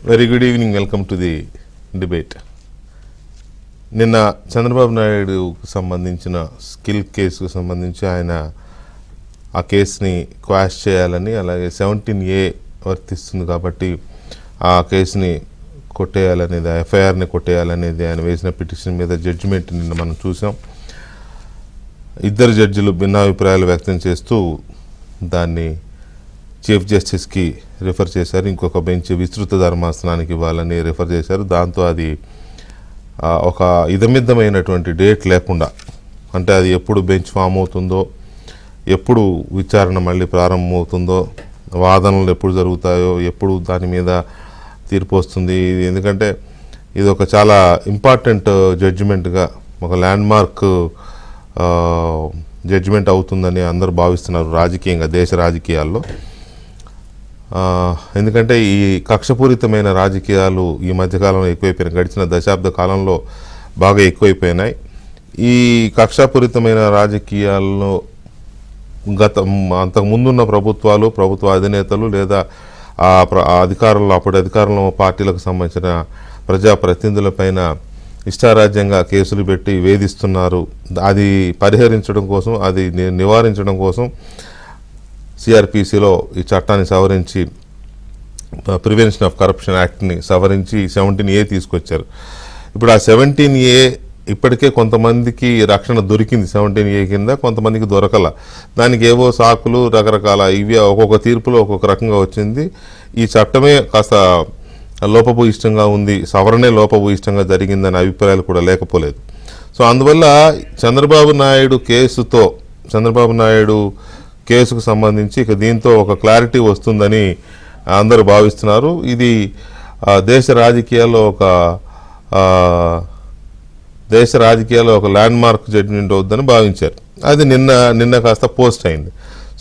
Very good evening. Welcome to the debate. నిన్న చంద్రబాబు నాయుడుకు సంబంధించిన స్కిల్ కేసుకు సంబంధించి ఆయన ఆ కేసుని క్వాష్ చేయాలని, అలాగే 17A వర్తిస్తుంది కాబట్టి ఆ కేసుని కొట్టేయాలనేది, ఎఫ్ఐఆర్ని కొట్టేయాలనేది ఆయన వేసిన పిటిషన్ మీద జడ్జిమెంట్ నిన్న మనం చూసాం. ఇద్దరు జడ్జిలు భిన్నాభిప్రాయాలు వ్యక్తం చేస్తూ దాన్ని చీఫ్ జస్టిస్కి రిఫర్ చేశారు. ఇంకొక బెంచ్ విస్తృత ధర్మాసనానికి ఇవ్వాలని రిఫర్ చేశారు. దాంతో అది ఒక ఇదమిద్దమైనటువంటి డేట్ లేకుండా, అంటే అది ఎప్పుడు బెంచ్ ఫామ్ అవుతుందో, ఎప్పుడు విచారణ మళ్ళీ ప్రారంభమవుతుందో, వాదనలు ఎప్పుడు జరుగుతాయో, ఎప్పుడు దాని మీద తీర్పు వస్తుంది. ఎందుకంటే ఇది ఒక చాలా ఇంపార్టెంట్ జడ్జిమెంట్గా, ఒక ల్యాండ్ మార్క్ జడ్జిమెంట్ అవుతుందని అందరూ భావిస్తున్నారు రాజకీయంగా, దేశ రాజకీయాల్లో. ఎందుకంటే ఈ కక్షపూరితమైన రాజకీయాలు ఈ మధ్యకాలంలో ఎక్కువైపోయినాయి. గడిచిన దశాబ్ద కాలంలో బాగా ఎక్కువైపోయినాయి. ఈ కక్షపూరితమైన రాజకీయాల్లో అంతకుముందున్న ప్రభుత్వాలు, ప్రభుత్వ అధినేతలు లేదా అప్పుడు అధికారంలో పార్టీలకు సంబంధించిన ప్రజాప్రతినిధులపైన ఇష్టారాజ్యంగా కేసులు పెట్టి వేధిస్తున్నారు. అది పరిహరించడం కోసం, అది నివారించడం కోసం సిఆర్పిసిలో ఈ చట్టాన్ని సవరించి, ప్రివెన్షన్ ఆఫ్ కరప్షన్ యాక్ట్ని సవరించి 17A తీసుకొచ్చారు. ఇప్పుడు ఆ 17A ఇప్పటికే కొంతమందికి రక్షణ దొరికింది 17A కింద, కొంతమందికి దొరకల. దానికి ఏవో సాకులు రకరకాల ఇవి ఒక్కొక్క తీర్పులో ఒక్కొక్క రకంగా వచ్చింది. ఈ చట్టమే కాస్త లోపభూయిష్టంగా ఉంది, సవరణే లోపభూయిష్టంగా జరిగిందనే అభిప్రాయాలు కూడా లేకపోలేదు. సో అందువల్ల చంద్రబాబు నాయుడు కేసుకు సంబంధించి ఇక దీంతో ఒక క్లారిటీ వస్తుందని అందరూ భావిస్తున్నారు. ఇది దేశ రాజకీయాల్లో ఒక ల్యాండ్ మార్క్ జడ్జిమెంట్ అవుతుందని భావించారు. అది నిన్న కాస్త పోస్ట్ అయింది.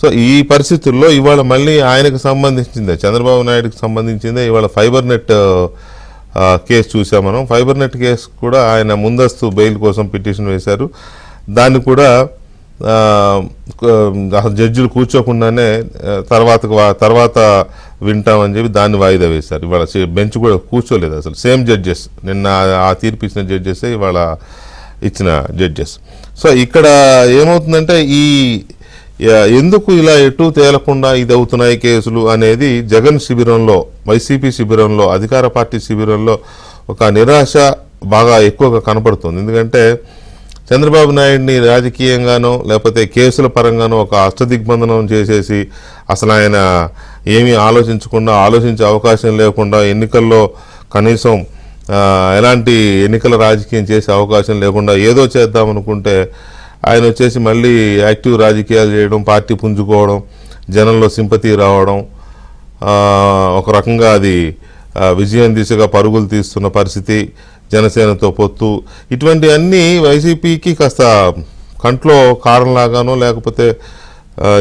సో ఈ పరిస్థితుల్లో ఇవాళ మళ్ళీ ఆయనకు సంబంధించిందే, చంద్రబాబు నాయుడుకి సంబంధించిందే ఇవాళ ఫైబర్ నెట్ కేసు చూసాం మనం. ఫైబర్ నెట్ కేసు కూడా ఆయన ముందస్తు బెయిల్ కోసం పిటిషన్ వేశారు. దాన్ని కూడా జడ్జిలు కూర్చోకుండానే తర్వాత వింటామని చెప్పి దాన్ని వాయిదా వేశారు. ఇవాళ బెంచ్ కూడా కూర్చోలేదు అసలు. సేమ్ జడ్జెస్, నిన్న ఆ తీర్పు ఇచ్చిన జడ్జెస్ ఇవాళ ఇచ్చిన జడ్జెస్. సో ఇక్కడ ఏమవుతుందంటే ఎందుకు ఇలా ఎటు తేలకుండా ఇది అవుతున్నాయి కేసులు అనేది జగన్ శిబిరంలో, వైసీపీ శిబిరంలో, అధికార పార్టీ శిబిరంలో ఒక నిరాశ బాగా ఎక్కువగా కనపడుతుంది. ఎందుకంటే చంద్రబాబు నాయుడిని రాజకీయంగానో లేకపోతే కేసుల పరంగానో ఒక అష్టదిగ్బంధనం చేసేసి అసలు ఆయన ఏమీ ఆలోచించే అవకాశం లేకుండా, ఎన్నికల్లో కనీసం ఎలాంటి ఎన్నికల రాజకీయం చేసే అవకాశం లేకుండా ఏదో చేద్దామనుకుంటే ఆయన వచ్చేసి మళ్ళీ యాక్టివ్ రాజకీయాలు చేయడం, పార్టీ పుంజుకోవడం, జనంలో సింపతి రావడం, ఒక రకంగా అది విజయం దిశగా పరుగులు తీస్తున్న పరిస్థితి, జనసేనతో పొత్తు, ఇటువంటివన్నీ వైసీపీకి కాస్త కంట్లో కారణంలాగానో లేకపోతే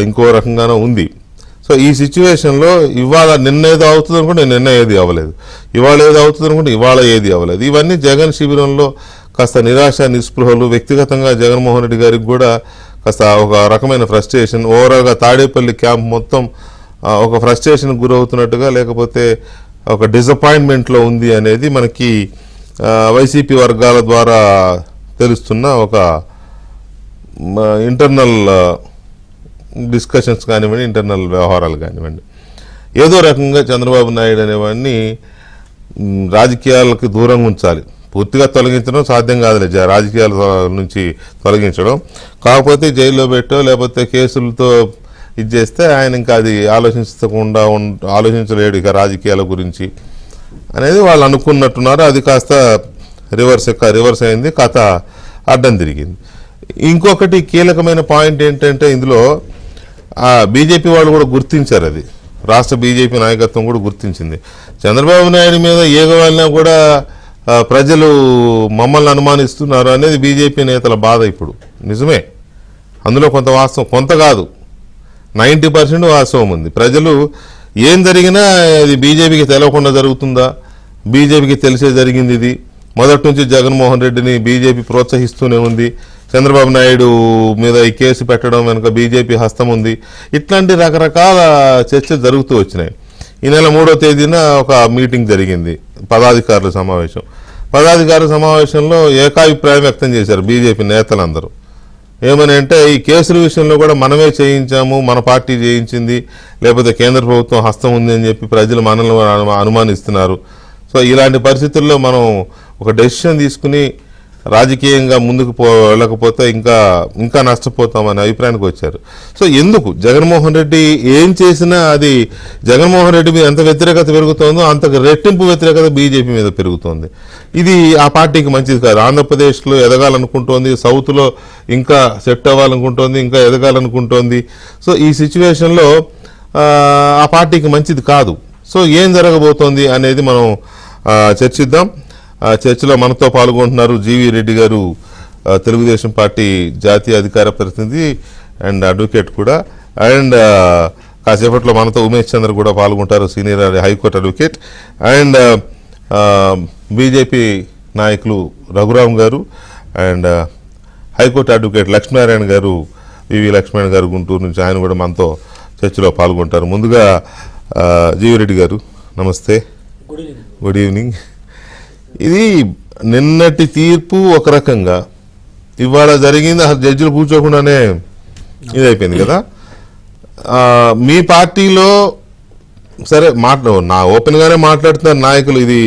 ఇంకో రకంగానో ఉంది. సో ఈ సిచ్యువేషన్లో ఇవాళ నిన్న ఏదో అవుతుంది అనుకుంటే నిన్న ఏది అవ్వలేదు, ఇవాళ ఏదో అవుతుంది అనుకుంటే ఇవాళ ఏది అవ్వలేదు. ఇవన్నీ జగన్ శిబిరంలో కాస్త నిరాశ, నిస్పృహలు, వ్యక్తిగతంగా జగన్మోహన్ రెడ్డి గారికి కూడా కాస్త ఒక రకమైన ఫ్రస్ట్రేషన్, ఓవరాల్గా తాడేపల్లి క్యాంప్ మొత్తం ఒక ఫ్రస్ట్రేషన్కి గురవుతున్నట్టుగా, లేకపోతే ఒక డిసప్పాయింట్మెంట్లో ఉంది అనేది మనకి వైసీపీ వర్గాల ద్వారా తెలుస్తున్న ఒక ఇంటర్నల్ డిస్కషన్స్ కానివ్వండి, ఇంటర్నల్ వ్యవహారాలు కానివ్వండి. ఏదో రకంగా చంద్రబాబు నాయుడు అనేవాడిని రాజకీయాలకు దూరంగా ఉంచాలి. పూర్తిగా తొలగించడం సాధ్యం కాదులే, రాజకీయాల నుంచి తొలగించడం. కాకపోతే జైల్లో పెట్టో లేకపోతే కేసులతో ఇది చేస్తే ఆయన ఇంకా అది ఆలోచించలేడు ఇక రాజకీయాల గురించి అనేది వాళ్ళు అనుకున్నట్టున్నారు. అది కాస్త రివర్స్ అయింది, కథ అడ్డం తిరిగింది. ఇంకొకటి కీలకమైన పాయింట్ ఏంటంటే ఇందులో బీజేపీ వాళ్ళు కూడా గుర్తించారు, అది రాష్ట్ర బీజేపీ నాయకత్వం కూడా గుర్తించింది. చంద్రబాబు నాయుడు మీద ఏగవాళ్ళని కూడా ప్రజలు మమ్మల్ని అనుమానిస్తున్నారు అనేది బీజేపీ నేతల బాధ. ఇప్పుడు నిజమే, అందులో కొంత వాస్తవం, కొంత కాదు 90% వాస్తవం ఉంది. ప్రజలు ఏం జరిగినా ఇది బీజేపీకి తెలవకుండా జరుగుతుందా, బీజేపీకి తెలిసే జరిగింది ఇది, మొదటి నుంచి జగన్మోహన్ రెడ్డిని బీజేపీ ప్రోత్సహిస్తూనే ఉంది, చంద్రబాబు నాయుడు మీద ఈ కేసు పెట్టడం వెనుక బీజేపీ హస్తం ఉంది, ఇట్లాంటి రకరకాల చర్చలు జరుగుతూ వచ్చినాయి. ఈ నెల 3వ తేదీన ఒక మీటింగ్ జరిగింది, పదాధికారుల సమావేశం. పదాధికారుల సమావేశంలో ఏకాభిప్రాయం వ్యక్తం చేశారు బీజేపీ నేతలందరూ. ఏమని అంటే, ఈ కేసుల విషయంలో కూడా మనమే చేయించాము, మన పార్టీ చేయించింది, లేకపోతే కేంద్ర ప్రభుత్వం హస్తం ఉంది అని చెప్పి ప్రజలు మనల్ని అనుమానిస్తున్నారు. సో ఇలాంటి పరిస్థితుల్లో మనం ఒక డెసిషన్ తీసుకుని రాజకీయంగా ముందుకు వెళ్ళకపోతే ఇంకా నష్టపోతామనే అభిప్రాయానికి వచ్చారు. సో ఎందుకు జగన్మోహన్ రెడ్డి ఏం చేసినా అది జగన్మోహన్ రెడ్డి మీద ఎంత వ్యతిరేకత పెరుగుతుందో అంత రెట్టింపు వ్యతిరేకత బీజేపీ మీద పెరుగుతోంది. ఇది ఆ పార్టీకి మంచిది కాదు. ఆంధ్రప్రదేశ్లో ఎదగాలనుకుంటోంది, సౌత్లో ఇంకా సెట్ అవ్వాలనుకుంటోంది, ఇంకా ఎదగాలనుకుంటోంది. సో ఈ సిచ్యువేషన్లో ఆ పార్టీకి మంచిది కాదు. సో ఏం జరగబోతోంది అనేది మనం చర్చిద్దాం. చర్చలో మనతో పాల్గొంటున్నారు జీవీ రెడ్డి గారు, తెలుగుదేశం పార్టీ జాతీయ అధికార ప్రతినిధి అండ్ అడ్వకేట్ కూడా. అండ్ కాసేపట్లో మనతో ఉమేష్ చంద్ర కూడా పాల్గొంటారు, senior high court advocate. And BJP నాయకులు రఘురామ్ గారు అండ్ హైకోర్టు అడ్వకేట్ లక్ష్మీనారాయణ గారు, వివి లక్ష్మీనారాయణ గారు గుంటూరు నుంచి, ఆయన కూడా మనతో చర్చలో పాల్గొంటారు. ముందుగా జీవీ రెడ్డి గారు నమస్తే, గుడ్ ఈవినింగ్. ఇది నిన్నటి తీర్పు ఒక రకంగా, ఇవాళ జరిగింది అసలు జడ్జిలు కూర్చోకుండానే ఇదైపోయింది కదా. మీ పార్టీలో సరే నా ఓపెన్గానే మాట్లాడుతున్నారు నాయకులు, ఇది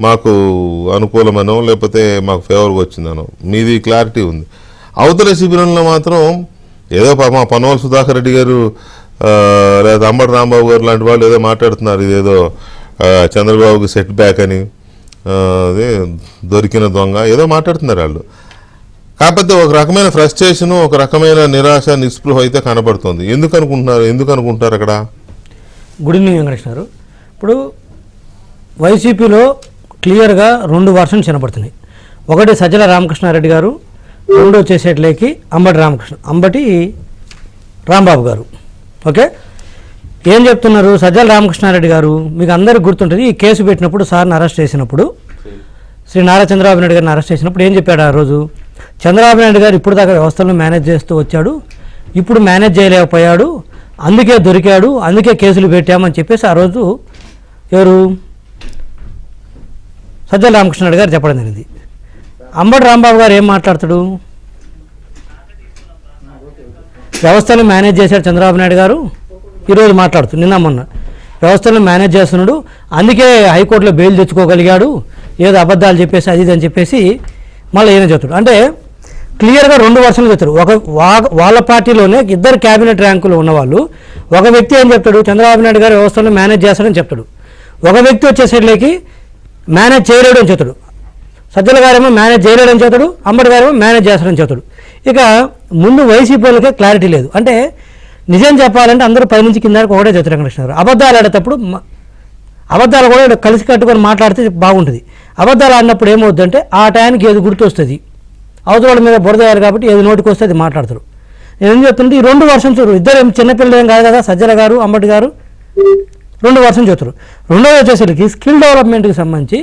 మాకు అనుకూలమనో లేకపోతే మాకు ఫేవర్గా వచ్చిందనో, మీది క్లారిటీ ఉంది. అవతల శిబిరంలో మాత్రం ఏదో మా పనోల్ సుధాకర్ రెడ్డి గారు లేదా అంబటి రాంబాబు గారు లాంటి వాళ్ళు ఏదో మాట్లాడుతున్నారు, ఇదేదో చంద్రబాబుకి సెట్ బ్యాక్ అని, అదే దొరికిన దొంగ ఏదో మాట్లాడుతున్నారు వాళ్ళు. కాకపోతే ఒక రకమైన ఫ్రస్ట్రేషను, ఒక రకమైన నిరాశ నిస్పృహ అయితే కనబడుతుంది. ఎందుకు అనుకుంటారు అక్కడ? గుడ్ ఈవినింగ్ వెంకటేష్ గారు. ఇప్పుడు వైసీపీలో క్లియర్గా 2 వర్షన్స్ వినపడుతున్నాయి. ఒకటి సజ్జల రామకృష్ణారెడ్డి గారు, రెండో వచ్చేసేట్లేకి అంబటి రాంబాబు గారు. ఓకే, ఏం చెప్తున్నారు? సజ్జల రామకృష్ణారెడ్డి గారు, మీకు అందరికి గుర్తుంటుంది, ఈ కేసు పెట్టినప్పుడు సార్ని అరెస్ట్ చేసినప్పుడు, శ్రీ నారా చంద్రబాబు నాయుడు గారిని అరెస్ట్ చేసినప్పుడు ఏం చెప్పాడు ఆ రోజు? చంద్రబాబు నాయుడు గారు ఇప్పుడు దాకా వ్యవస్థలను మేనేజ్ చేస్తూ వచ్చాడు, ఇప్పుడు మేనేజ్ చేయలేకపోయాడు, అందుకే దొరికాడు, అందుకే కేసులు పెట్టామని చెప్పేసి ఆ రోజు ఎవరు సజ్జల రామకృష్ణారెడ్డి గారు చెప్పడం జరిగింది. అంబటి రాంబాబు గారు ఏం మాట్లాడతాడు? వ్యవస్థను మేనేజ్ చేశాడు చంద్రబాబు నాయుడు గారు, ఈరోజు మాట్లాడుతుంది, నిన్న మొన్న వ్యవస్థలను మేనేజ్ చేస్తున్నాడు, అందుకే హైకోర్టులో బెయిల్ తెచ్చుకోగలిగాడు, ఏదో అబద్ధాలు చెప్పేసి అది ఇది అని చెప్పేసి మళ్ళీ ఏమైనా చెప్తాడు. అంటే క్లియర్గా 2 వర్షన్లు చెప్తారు. వాళ్ళ పార్టీలోనే 2 క్యాబినెట్ ర్యాంకులు ఉన్నవాళ్ళు, ఒక వ్యక్తి ఏం చెప్తాడు, చంద్రబాబు నాయుడు గారు వ్యవస్థలను మేనేజ్ చేస్తాడని చెప్తాడు, ఒక వ్యక్తి వచ్చేసరికి మేనేజ్ చేయలేడు అని చెప్తాడు. సజ్జల గారేమో మేనేజ్ చేయలేడని చెప్తాడు, అంబటి గారేమో మేనేజ్ చేస్తాడని చెప్తాడు. ఇక ముందు వైసీపీ వాళ్ళకే క్లారిటీ లేదు. అంటే నిజం చెప్పాలంటే అందరూ పైనుంచి కింద ఒకటే చెప్తారు వెంకటేశ్వర గారు. అబద్ధాలు ఆడేటప్పుడు అబద్ధాలు కూడా కలిసి కట్టుకొని మాట్లాడితే బాగుంటుంది. అబద్ధాలు ఆడినప్పుడు ఏమవుద్దంటే ఆ టైంకి ఏది గుర్తొస్తుంది, అవతల మీద బురదయ్యారు కాబట్టి ఏది నోటికి వస్తే అది మాట్లాడతారు. నేను ఏం చెప్తుంటే ఈ 2 వర్షన్స్, ఇద్దరు చిన్నపిల్లలు ఏం కాదు కదా, సజ్జల గారు అంబటి గారు 2 వర్షన్స్ చెప్తారు. రెండోది వచ్చేసరికి స్కిల్ డెవలప్మెంట్కి సంబంధించి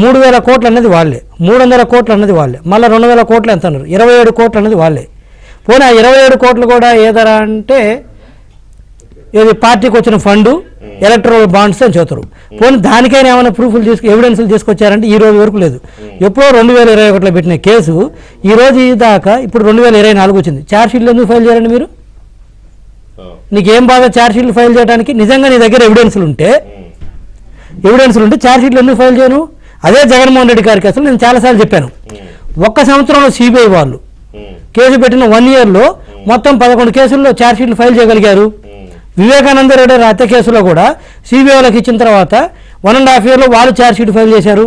3,000 కోట్లు అనేది వాళ్ళే, 300 కోట్లు అన్నది వాళ్ళే, మళ్ళీ 2,000 కోట్లు ఎంత అన్నారు, 27 కోట్లు అనేది వాళ్ళే. పోనీ ఆ 27 కోట్లు కూడా ఏదరా అంటే ఏది పార్టీకి వచ్చిన ఫండు, ఎలక్ట్రల్ బాండ్స్ అని చెబుతారు. పోనీ దానికైనా ఏమైనా ప్రూఫ్లు ఎవిడెన్స్లు తీసుకొచ్చారంటే ఈ రోజు వరకు లేదు. ఎప్పుడో 2021లో పెట్టిన కేసు ఈ రోజు దాకా ఇప్పుడు 2024 వచ్చింది. ఛార్జ్షీట్లు ఎందుకు ఫైల్ చేయాలండి మీరు? నీకేం బాగా ఛార్జ్షీట్లు ఫైల్ చేయడానికి? నిజంగా నీ దగ్గర ఎవిడెన్స్లు ఉంటే ఛార్జ్షీట్లు ఎందుకు ఫైల్ చేయను? అదే జగన్మోహన్ రెడ్డి గారి కేసులు నేను చాలాసార్లు చెప్పాను. 1 సంవత్సరంలో సిబిఐ వాళ్ళు కేసు పెట్టిన 1 ఇయర్లో మొత్తం 11 కేసుల్లో ఛార్జ్షీట్లు ఫైల్ చేయగలిగారు. వివేకానంద రెడ్డి హత్య కేసులో కూడా సిబిఐ వాళ్ళకి ఇచ్చిన తర్వాత 1.5 ఇయర్లో వాళ్ళు ఛార్జ్షీట్ ఫైల్ చేశారు.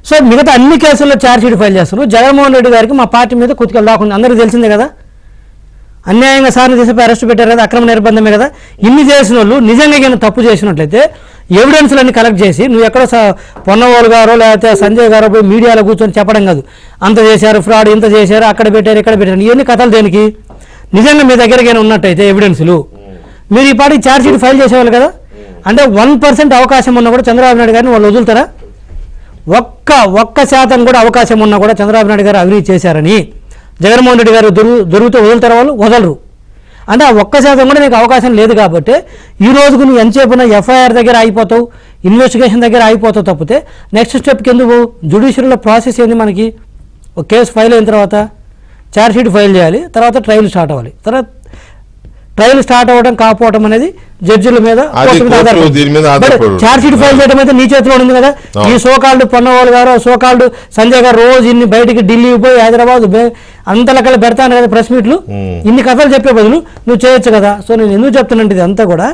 సో మిగతా అన్ని కేసుల్లో ఛార్జ్షీట్ ఫైల్ చేస్తారు. జగన్మోహన్ రెడ్డి గారికి మా పార్టీ మీద కుతికలు దాకుంది, అందరికీ తెలిసిందే కదా. అన్యాయంగా సార్ని తీసిపోయి అరెస్ట్ పెట్టారు కదా, అక్రమ నిర్బంధమే కదా. ఇన్ని చేసిన వాళ్ళు నిజంగా తప్పు చేసినట్లయితే ఎవిడెన్స్లన్నీ కలెక్ట్ చేసి నువ్వు ఎక్కడో పొన్నవాళ్ళు గారో లేకపోతే సంజయ్ గారో పోయి మీడియాలో కూర్చొని చెప్పడం కాదు, అంత చేశారు, ఫ్రాడ్ ఇంత చేశారు, అక్కడ పెట్టారు, ఇక్కడ పెట్టారు, ఇవన్నీ కథలు దేనికి? నిజంగా మీ దగ్గరకైనా ఉన్నట్టయితే ఎవిడెన్స్లు మీరు ఈ పార్టీ ఛార్జ్షీట్ ఫైల్ చేసేవాళ్ళు కదా. అంటే 1% అవకాశం ఉన్నా కూడా చంద్రబాబు నాయుడు గారిని వాళ్ళు వదులుతారా? ఒక్క శాతం కూడా అవకాశం ఉన్నా కూడా చంద్రబాబు నాయుడు గారు అవినీతి చేశారని జగన్మోహన్ రెడ్డి గారు దొరుకుతూ వదులుతారా? వాళ్ళు వదలరు. అంటే ఆ 1% కూడా నీకు అవకాశం లేదు కాబట్టి ఈ రోజుకు నువ్వు ఎంతసేపు ఎఫ్ఐఆర్ దగ్గర అయిపోతావు, ఇన్వెస్టిగేషన్ దగ్గర అయిపోతావు తప్పితే నెక్స్ట్ స్టెప్కి ఎందుకు? జ్యుడిషియరీలో ప్రాసెస్ ఏంది మనకి? ఒక కేసు ఫైల్ అయిన తర్వాత ఛార్జ్ షీట్ ఫైల్ చేయాలి, తర్వాత ట్రయల్ స్టార్ట్ అవ్వాలి. తర్వాత ట్రయల్ స్టార్ట్ అవ్వడం కాకపోవడం అనేది జడ్జిల మీద ఛార్జ్ షీట్ ఫైల్ చేయడం అయితే నీ చేతిలో ఉంది కదా. ఈ సోకాల్డ్ పొన్నవాళ్ళు గారు, సోకాల్డ్ సంజయ్ గారు రోజు ఇన్ని బయటికి ఢిల్లీ పోయి హైదరాబాద్ అంతలకల్లా పెడతాను కదా ప్రెస్ మీట్లు, ఇన్ని కథలు చెప్పే బదులు నువ్వు చేయొచ్చు కదా. సో నేను ఎందుకు చెప్తానంటే ఇది అంతా కూడా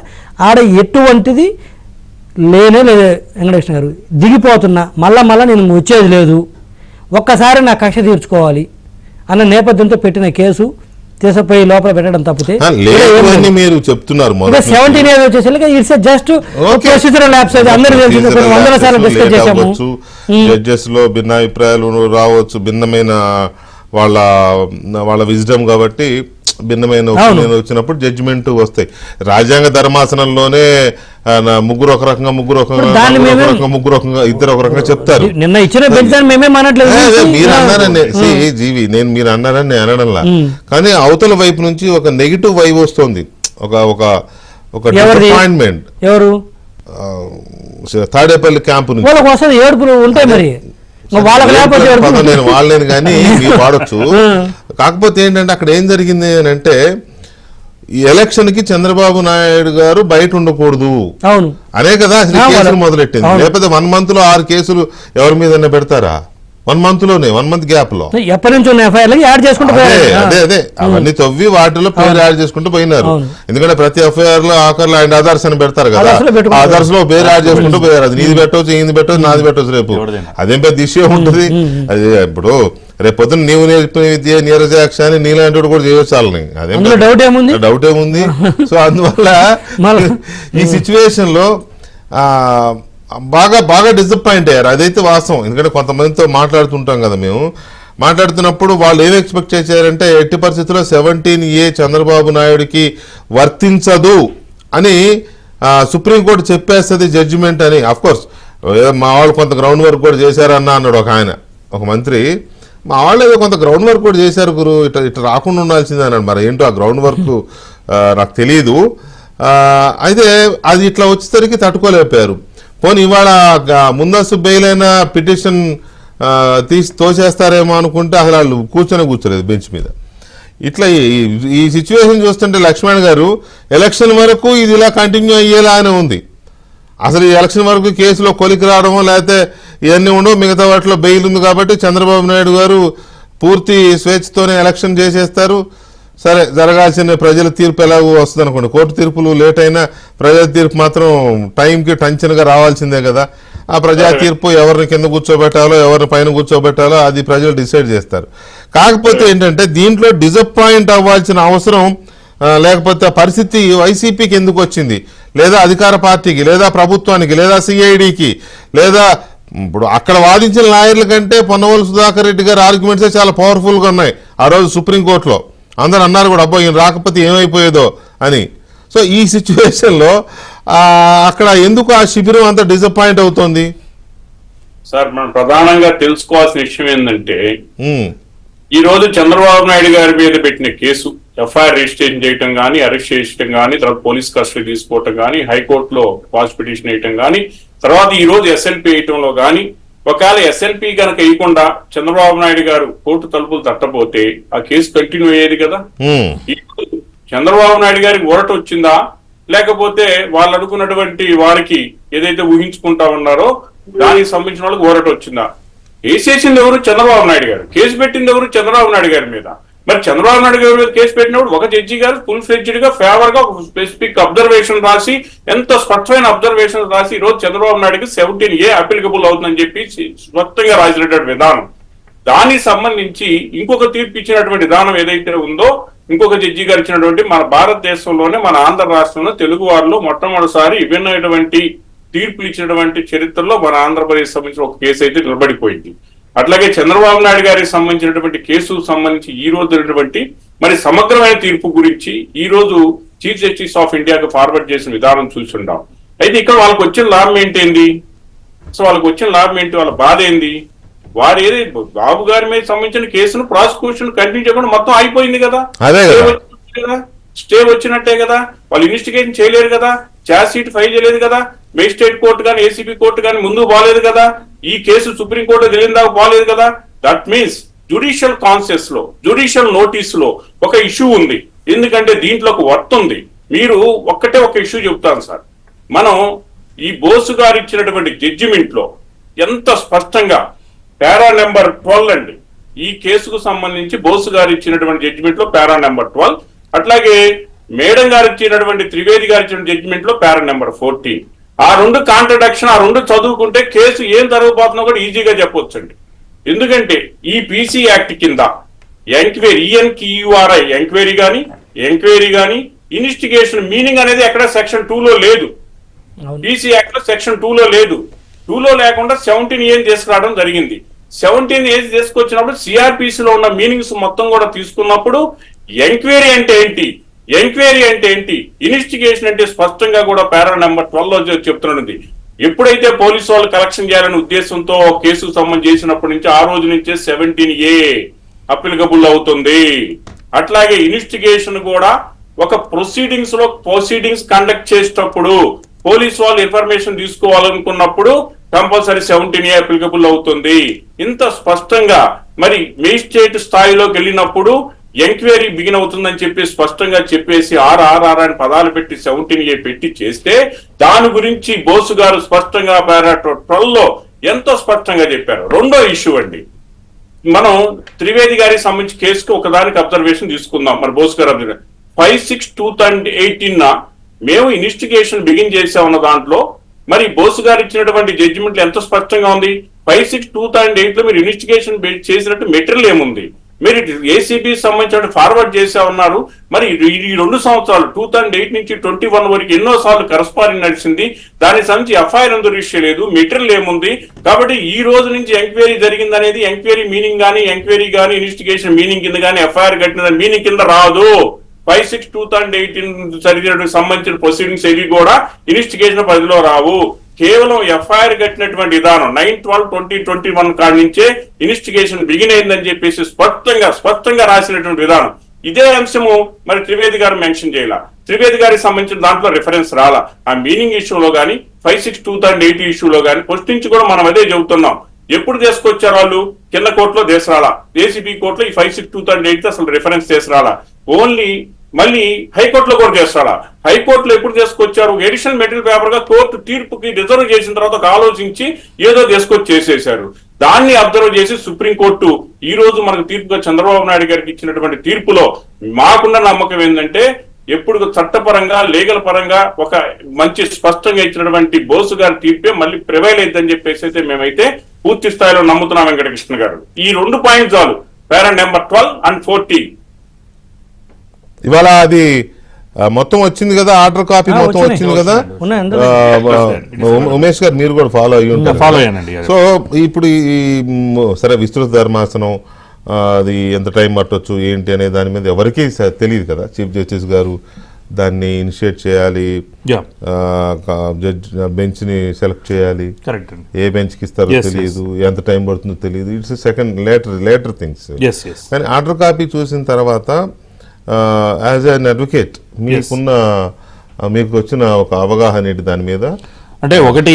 ఆడ ఎటువంటిది లేనే లేదు. వెంకటకృష్ణ గారు దిగిపోతున్నా, మళ్ళా నేను వచ్చేది లేదు, ఒక్కసారి నా కక్ష తీర్చుకోవాలి అన్న నేపథ్యంతో పెట్టిన కేసు తీసుకుపోయి లోపల పెట్టడం తప్పితే మీరు చెప్తున్నారు 17 ఏజ్ వచ్చేసరికి ఇట్స్ జస్ట్ ప్రొసీజరల్ ల్యాబ్స్. అందరూ తెలిసింది, 100 సార్లు డిస్కస్ చేశాము. జడ్జెస్ లో భిన్నాభిప్రాయాలు రావచ్చు, భిన్నమైన వాళ్ళ విజ్డమ్ కాబట్టి భిన్నమైన ఒపీనియన్ వచ్చినప్పుడు జడ్జిమెంట్ వస్తాయి. రాజ్యాంగ ధర్మాసనంలోనే ముగ్గురు ఒక రకంగా, ముగ్గురు ఇద్దరు ఒక రకంగా చెప్తారు. నిన్న ఇచ్చిన బెంచ్ మేమే మనట్లేదు. మీరు అన్నారని జీవి, మీరు అన్నారని నేను అనడంలా, కానీ అవతల వైపు నుంచి ఒక నెగిటివ్ వైబ్ వస్తుంది, ఒక డిసప్పాయింట్మెంట్. ఎవరు? తాడేపల్లి క్యాంపు నుంచి వాళ్ళకి వస్తుంది, ఏడుపులు ఉంటాయి. మరి నేను వాళ్ళని కానీ మీరు వాడచ్చు. కాకపోతే ఏంటంటే అక్కడ ఏం జరిగింది అని అంటే, ఈ ఎలక్షన్ కి చంద్రబాబు నాయుడు గారు బయట ఉండకూడదు అనే కదా అసలు కేసులు మొదలెట్టింది. లేకపోతే 1 month లో 6 కేసులు ఎవరి మీద పెడతారా? 1 month లోనే, 1 month గ్యాప్ లో ఎప్పటి నుంచి ఉన్న ఎఫ్ఐఆర్ యాడ్ చేసుకుంటూ అదే అవన్నీ తవ్వి వాటిలో పేరు యాడ్ చేసుకుంటూ పోయినారు. ఎందుకంటే ప్రతి ఎఫ్ఐఆర్ లో ఆఖర్లో ఆయన ఆధార్స్ అని పెడతారు కదా, ఆధార్స్ లో పేరు యాడ్ చేసుకుంటూ పోయారు. అది నీది పెట్టవచ్చు, ఈయన పెట్టవచ్చు, నాది పెట్టవచ్చు. రేపు అదేం పెద్ద ఇష్యూ ఉంటుంది. అది ఇప్పుడు రేపు పొద్దున్న నీవు నేర్పిన విద్య నీరజాక్ష అని నీలాంటి కూడా చేయవచ్చు వాళ్ళని, అదేం డౌట్ ఏముంది. సో అందువల్ల ఈ సిచ్యువేషన్ లో బాగా డిసప్పాయింట్ అయ్యారు. అదైతే వాస్తవం. ఎందుకంటే కొంతమందితో మాట్లాడుతుంటాం కదా, మేము మాట్లాడుతున్నప్పుడు వాళ్ళు ఏం ఎక్స్పెక్ట్ చేశారంటే ఎట్టి పరిస్థితుల్లో 17A చంద్రబాబు నాయుడికి వర్తించదు అని సుప్రీంకోర్టు చెప్పేస్తుంది జడ్జిమెంట్ అని. అఫ్కోర్స్ మా వాళ్ళు కొంత గ్రౌండ్ వర్క్ కూడా చేశారన్న అన్నాడు ఒక మంత్రి. మా వాళ్ళు ఏదో కొంత గ్రౌండ్ వర్క్ కూడా చేశారు గురు, ఇట్లా రాకుండా ఉండాల్సిందే అన్నాడు. మరి ఏంటో ఆ గ్రౌండ్ వర్క్ నాకు తెలియదు. అయితే అది ఇట్లా వచ్చేసరికి తట్టుకోలేకపోయారు. పోనీ ఇవాళ ముందస్తు బెయిల్ అయిన పిటిషన్ తోసేస్తారేమో అనుకుంటే అసలు వాళ్ళు కూర్చోలేదు బెంచ్ మీద. ఇట్లా ఈ సిచ్యువేషన్ చూస్తుంటే లక్ష్మణ్ గారు ఎలక్షన్ వరకు ఇది ఇలా కంటిన్యూ అయ్యేలా అని ఉంది. అసలు ఈ ఎలక్షన్ వరకు కేసులో కొలికి రావడమో లేకపోతే ఇవన్నీ ఉండవు, మిగతా వాటిలో బెయిల్ ఉంది కాబట్టి చంద్రబాబు నాయుడు గారు పూర్తి స్వేచ్ఛతోనే ఎలక్షన్ చేసేస్తారు. సరే, జరగాల్సిన ప్రజల తీర్పు ఎలాగో వస్తుంది అనుకోండి. కోర్టు తీర్పులు లేట్ అయినా ప్రజల తీర్పు మాత్రం టైంకి టెన్షన్గా రావాల్సిందే కదా. ఆ ప్రజా తీర్పు ఎవరిని కింద కూర్చోబెట్టాలో ఎవరిని పైన కూర్చోబెట్టాలో అది ప్రజలు డిసైడ్ చేస్తారు. కాకపోతే ఏంటంటే దీంట్లో డిసప్పాయింట్ అవ్వాల్సిన అవసరం లేకపోతే పరిస్థితి వైసీపీకి ఎందుకు వచ్చింది, లేదా అధికార పార్టీకి, లేదా ప్రభుత్వానికి, లేదా సిఐడికి, లేదా ఇప్పుడు అక్కడ వాదించిన లాయర్ల కంటే పొన్నవోలు సుధాకర్ రెడ్డి గారి ఆర్గ్యుమెంట్సే చాలా పవర్ఫుల్గా ఉన్నాయి ఆ రోజు సుప్రీంకోర్టులో. అందరూ అన్నారు కూడా, అబ్బో ఈయన రాకపోతే ఏమైపోయేదో అని. సో ఈ సిచ్యువేషన్లో అక్కడ ఎందుకు ఆ శిబిరం అంత డిసప్పాయింట్ అవుతోంది? సార్, మనం ప్రధానంగా తెలుసుకోవాల్సిన విషయం ఏంటంటే, ఈ రోజు చంద్రబాబు నాయుడు గారి మీద పెట్టిన కేసు ఎఫ్ఐఆర్ రిజిస్ట్రేషన్ చేయటం కానీ, అరెస్ట్ చేయటం కానీ, తర్వాత పోలీస్ కస్టడీ తీసుకోవటం కానీ, హైకోర్టులో పాస్ పిటిషన్ వేయటం కానీ, తర్వాత ఈ రోజు ఎస్ఎల్పి వేయటంలో కానీ, ఒకవేళ ఎస్ఎల్పి కనుక వేయకుండా చంద్రబాబు నాయుడు గారు కోర్టు తలుపులు తట్టబోతే ఆ కేసు కంటిన్యూ అయ్యేది కదా. చంద్రబాబు నాయుడు గారికి ఊరట వచ్చిందా, లేకపోతే వాళ్ళు అనుకున్నటువంటి వారికి ఏదైతే ఊహించుకుంటా ఉన్నారో దానికి సంబంధించిన వాళ్ళకి ఊరట వచ్చిందా? వేసేసింది ఎవరు? చంద్రబాబు నాయుడు గారు. కేసు పెట్టింది ఎవరు? చంద్రబాబు నాయుడు గారి మీద. మరి చంద్రబాబు నాయుడు గారి మీద కేసు పెట్టినప్పుడు ఒక జడ్జి గారు ఫుల్ ఫ్లెడ్జ్డ్ గా ఫేవర్ గా ఒక స్పెసిఫిక్ అబ్జర్వేషన్ రాసి, ఎంతో స్పష్టమైన అబ్జర్వేషన్ రాసి ఈ రోజు చంద్రబాబు నాయుడుకి 17A అప్లికబుల్ అవుతుందని చెప్పి స్పష్టంగా రాసినటువంటి విధానం. దానికి సంబంధించి ఇంకొక తీర్పు ఇచ్చినటువంటి విధానం ఏదైతే ఉందో, ఇంకొక జడ్జి గారు ఇచ్చినటువంటి మన భారతదేశంలోనే మన ఆంధ్ర రాష్ట్రంలో తెలుగు వారిలో మొట్టమొదటిసారి విభిన్నటువంటి తీర్పులు ఇచ్చినటువంటి చరిత్రలో మన ఆంధ్రప్రదేశ్ సంబంధించిన ఒక కేసు అయితే నిలబడిపోయింది. అట్లాగే చంద్రబాబు నాయుడు గారికి సంబంధించినటువంటి కేసు సంబంధించి ఈ రోజు మరి సమగ్రమైన తీర్పు గురించి ఈ రోజు చీఫ్ జస్టిస్ ఆఫ్ ఇండియాకి ఫార్వర్డ్ చేసిన విధానం చూస్తుంటాం. అయితే ఇక్కడ వాళ్ళకి వచ్చిన లాభం ఏంటి? సో వాళ్ళకి వచ్చిన లాభం ఏంటి? వాళ్ళ బాధ ఏంది? వారు ఏదైతే బాబు గారి మీద సంబంధించిన కేసును ప్రాసిక్యూషన్ కంటిన్యూ చేయకుండా మొత్తం అయిపోయింది కదా. స్టే వచ్చినట్టే కదా, వాళ్ళు ఇన్వెస్టిగేషన్ చేయలేరు కదా, ఛార్జ్ షీట్ ఫైల్ చేయలేదు కదా, మేజిస్ట్రేట్ కోర్టు కానీ ఏసీబీ కోర్టు కానీ ముందుకు పోలేదు కదా, ఈ కేసు సుప్రీంకోర్టు తెలియని దాకా పోలేదు కదా. దట్ మీన్స్ జ్యుడిషియల్ కాన్షియస్ లో, జ్యుడిషియల్ నోటీస్ లో ఒక ఇష్యూ ఉంది. ఎందుకంటే దీంట్లో ఒక వర్త్ ఉంది. మీరు ఒక్కటే ఒక ఇష్యూ చెప్తాను సార్, మనం ఈ బోసు గారు ఇచ్చినటువంటి జడ్జిమెంట్ లో ఎంత స్పష్టంగా పారా నెంబర్ 12 అండి, ఈ కేసుకు సంబంధించి బోసు గారు ఇచ్చినటువంటి జడ్జిమెంట్ లో పారా నెంబర్ 12, అట్లాగే మేడం గారు ఇచ్చినటువంటి త్రివేది గారు ఇచ్చిన జడ్జిమెంట్ లో పారా నెంబర్ 14. ఆ రెండు కాంట్రడక్షన్, ఆ రెండు చదువుకుంటే కేసు ఏం జరగబోతుందో కూడా ఈజీగా చెప్పొచ్చండి. ఎందుకంటే ఈ పీసీ యాక్ట్ కింద ఎంక్వైరీ, ఈఎన్క్యూఆర్ఐ ఎంక్వైరీ కానీ ఇన్వెస్టిగేషన్ మీనింగ్ అనేది ఎక్కడ సెక్షన్ 2 లో లేదు. పీసీ యాక్ట్ లో సెక్షన్ 2 లో లేదు. 2 లో లేకుండా 17A తీసుకురావడం జరిగింది. 17A తీసుకొచ్చినప్పుడు సిఆర్పిసి లో ఉన్న మీనింగ్స్ మొత్తం కూడా తీసుకున్నప్పుడు ఎంక్వైరీ అంటే ఏంటి, ఇన్వెస్టిగేషన్ అంటే స్పష్టంగా కూడా పారా నెంబర్ 12 లో చెప్తున్నది. ఎప్పుడైతే పోలీసు వాళ్ళు కలెక్షన్ చేయాలనే ఉద్దేశంతో కేసుకు సంబంధం చేసినప్పటి నుంచి ఆ రోజు నుంచే 17A అప్లికబుల్ అవుతుంది. అట్లాగే ఇన్వెస్టిగేషన్ కూడా ఒక ప్రొసీడింగ్స్ కండక్ట్ చేసేటప్పుడు పోలీసు వాళ్ళు ఇన్ఫర్మేషన్ తీసుకోవాలనుకున్నప్పుడు కంపల్సరీ 17A అప్లికబుల్ అవుతుంది. ఇంత స్పష్టంగా మరి మేజిస్ట్రేట్ స్థాయిలోకి వెళ్ళినప్పుడు ఎంక్వైరీ బిగిన్ అవుతుందని చెప్పి స్పష్టంగా చెప్పేసి ఆర్ఆర్ఆర్ అని పదాలు పెట్టి 17A పెట్టి చేస్తే దాని గురించి బోసు గారు స్పష్టంగా పారా 12 లో ఎంతో స్పష్టంగా చెప్పారు. రెండో ఇష్యూ అండి, మనం త్రివేది గారికి సంబంధించి కేసుకు ఒకదానికి అబ్జర్వేషన్ తీసుకుందాం. మరి బోసు గారు 5/6/2018 మేము ఇన్వెస్టిగేషన్ బిగిన్ చేసామన్న దాంట్లో మరి బోసు గారు ఇచ్చినటువంటి జడ్జిమెంట్ ఎంత స్పష్టంగా ఉంది. 5/6/2008 లో మీరు ఇన్వెస్టిగేషన్ చేసినట్టు మెటీరియల్ ఏముంది, మీరు ఏసీబీ సంబంధించిన ఫార్వర్డ్ చేసా ఉన్నారు. మరి ఈ 2 సంవత్సరాలు 2008 నుంచి 21 వరకు ఎన్నో సార్లు కరస్పాండింగ్ నడిచింది. దానికి సంబంధించి ఎఫ్ఐఆర్ ఎందుకు రిజిస్టర్ లేదు, మెటీరియల్ ఏముంది. కాబట్టి ఈ రోజు నుంచి ఎంక్వైరీ జరిగింది అనేది ఎంక్వైరీ మీనింగ్ కానీ ఇన్వెస్టిగేషన్ మీనింగ్ కింద కానీ ఎఫ్ఐఆర్ కట్టిన మీనింగ్ కింద రాదు. 5/6/2018 జరిగినటువంటి సంబంధించిన ప్రొసీడింగ్స్ ఏవి కూడా ఇన్వెస్టిగేషన్ పరిధిలో రావు. కేవలం ఎఫ్ఐఆర్ కట్టినటువంటి విధానం 9/12/2021 కాడి నుంచే ఇన్వెస్టిగేషన్ బిగిన్ అయిందని చెప్పేసి స్పష్టంగా రాసినటువంటి విధానం. ఇదే అంశము మరి త్రివేది గారు మెన్షన్ చేయాల. త్రివేది గారికి సంబంధించిన దాంట్లో రిఫరెన్స్ రాలా. ఆ మీనింగ్ ఇష్యూలో కానీ 5/6/2018 ఇష్యూలో కానీ ఫస్ట్ నుంచి కూడా మనం అదే చెబుతున్నాం. ఎప్పుడు తీసుకొచ్చారు వాళ్ళు, కింద కోర్టులో తీసుకురాలా, ఏసీబీ కోర్టులో ఈ 5/6/2008 అసలు రిఫరెన్స్ తీసుకురాలా. ఓన్లీ మళ్ళీ హైకోర్టులో కూడా చేస్తాడా, హైకోర్టులో ఎప్పుడు తీసుకొచ్చారు, ఎడిషనల్ మెటీరియల్ పేపర్ గా కోర్టు తీర్పుకి రిజర్వ్ చేసిన తర్వాత ఆలోచించి ఏదో తీసుకొచ్చి చేసేశారు. దాన్ని అబ్జర్వ్ చేసి సుప్రీంకోర్టు ఈ రోజు మనకు తీర్పుగా చంద్రబాబు నాయుడు గారికి ఇచ్చినటువంటి తీర్పులో మాకున్న నమ్మకం ఏంటంటే ఎప్పుడు చట్టపరంగా లీగల్ పరంగా ఒక మంచి స్పష్టంగా ఇచ్చినటువంటి బోసు గారి తీర్పే మళ్ళీ ప్రివైల్ అయిద్దని చెప్పేసి అయితే మేమైతే పూర్తి స్థాయిలో నమ్ముతున్నాం. వెంకటకృష్ణ గారు ఈ 2 పాయింట్స్ చాలు, పారా నెంబర్ 12 and 14. ఇవాళ అది మొత్తం వచ్చింది కదా, ఆర్డర్ కాపీ మొత్తం వచ్చింది కదా. ఉమేష్ గారు మీరు కూడా ఫాలో అయ్యి ఉంటారు. సో ఇప్పుడు సరే విస్తృత ధర్మాసనం అది ఎంత టైం పట్టొచ్చు ఏంటి అనే దాని మీద ఎవరికీ తెలియదు కదా. చీఫ్ జస్టిస్ గారు దాన్ని ఇనిషియేట్ చేయాలి, బెంచ్ ని సెలెక్ట్ చేయాలి, ఏ బెంచ్ కి ఇస్తారో తెలియదు, ఎంత టైం పడుతుందో తెలియదు. It's second later things. కానీ ఆర్డర్ కాపీ చూసిన తర్వాత యాజ్ అన్ అడ్వకేట్ మీకు వచ్చిన ఒక అవగాహన ఏంటి దాని మీద? అంటే ఒకటి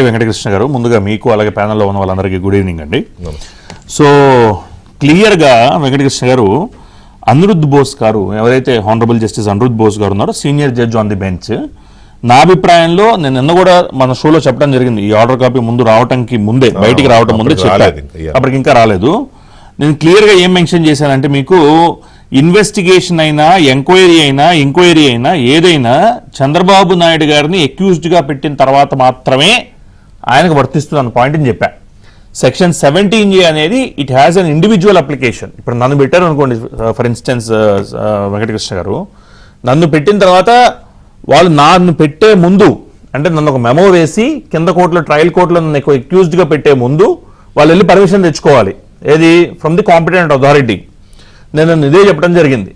వెంకటకృష్ణ గారు, ముందుగా మీకు అలాగే ప్యానల్లో ఉన్న వాళ్ళందరికీ గుడ్ ఈవినింగ్ అండి. సో క్లియర్గా వెంకటకృష్ణ గారు, అనిరుద్ధ్ బోస్ గారు ఎవరైతే హానరబుల్ జస్టిస్ అనిరుద్ధ్ బోస్ గారు ఉన్నారో, senior judge on the bench, నా అభిప్రాయంలో నేను నిన్న కూడా మన షోలో చెప్పడం జరిగింది, ఈ ఆర్డర్ కాపీ ముందు రావడానికి ముందే, బయటికి రావడం ముందే చెప్పాను, అప్పటికి ఇంకా రాలేదు. నేను క్లియర్గా ఏం మెన్షన్ చేశానంటే, మీకు ఇన్వెస్టిగేషన్ అయినా ఎంక్వైరీ అయినా ఏదైనా చంద్రబాబు నాయుడు గారిని అక్యూజ్డ్గా పెట్టిన తర్వాత మాత్రమే ఆయనకు వర్తిస్తుంది అన్న పాయింట్ని చెప్పా. సెక్షన్ 17A అనేది it has an individual application. ఇప్పుడు నన్ను పెట్టారు అనుకోండి, ఫర్ ఇన్స్టెన్స్ వెంకటకృష్ణ గారు, నన్ను పెట్టిన తర్వాత వాళ్ళు నన్ను పెట్టే ముందు, అంటే నన్ను ఒక మెమో వేసి కింద కోర్టులో ట్రయల్ కోర్టులో నన్ను అక్యూజ్డ్గా పెట్టే ముందు వాళ్ళు వెళ్ళి పర్మిషన్ తెచ్చుకోవాలి. ఏది? From the competent authority. నేను ఇదే చెప్పడం జరిగింది.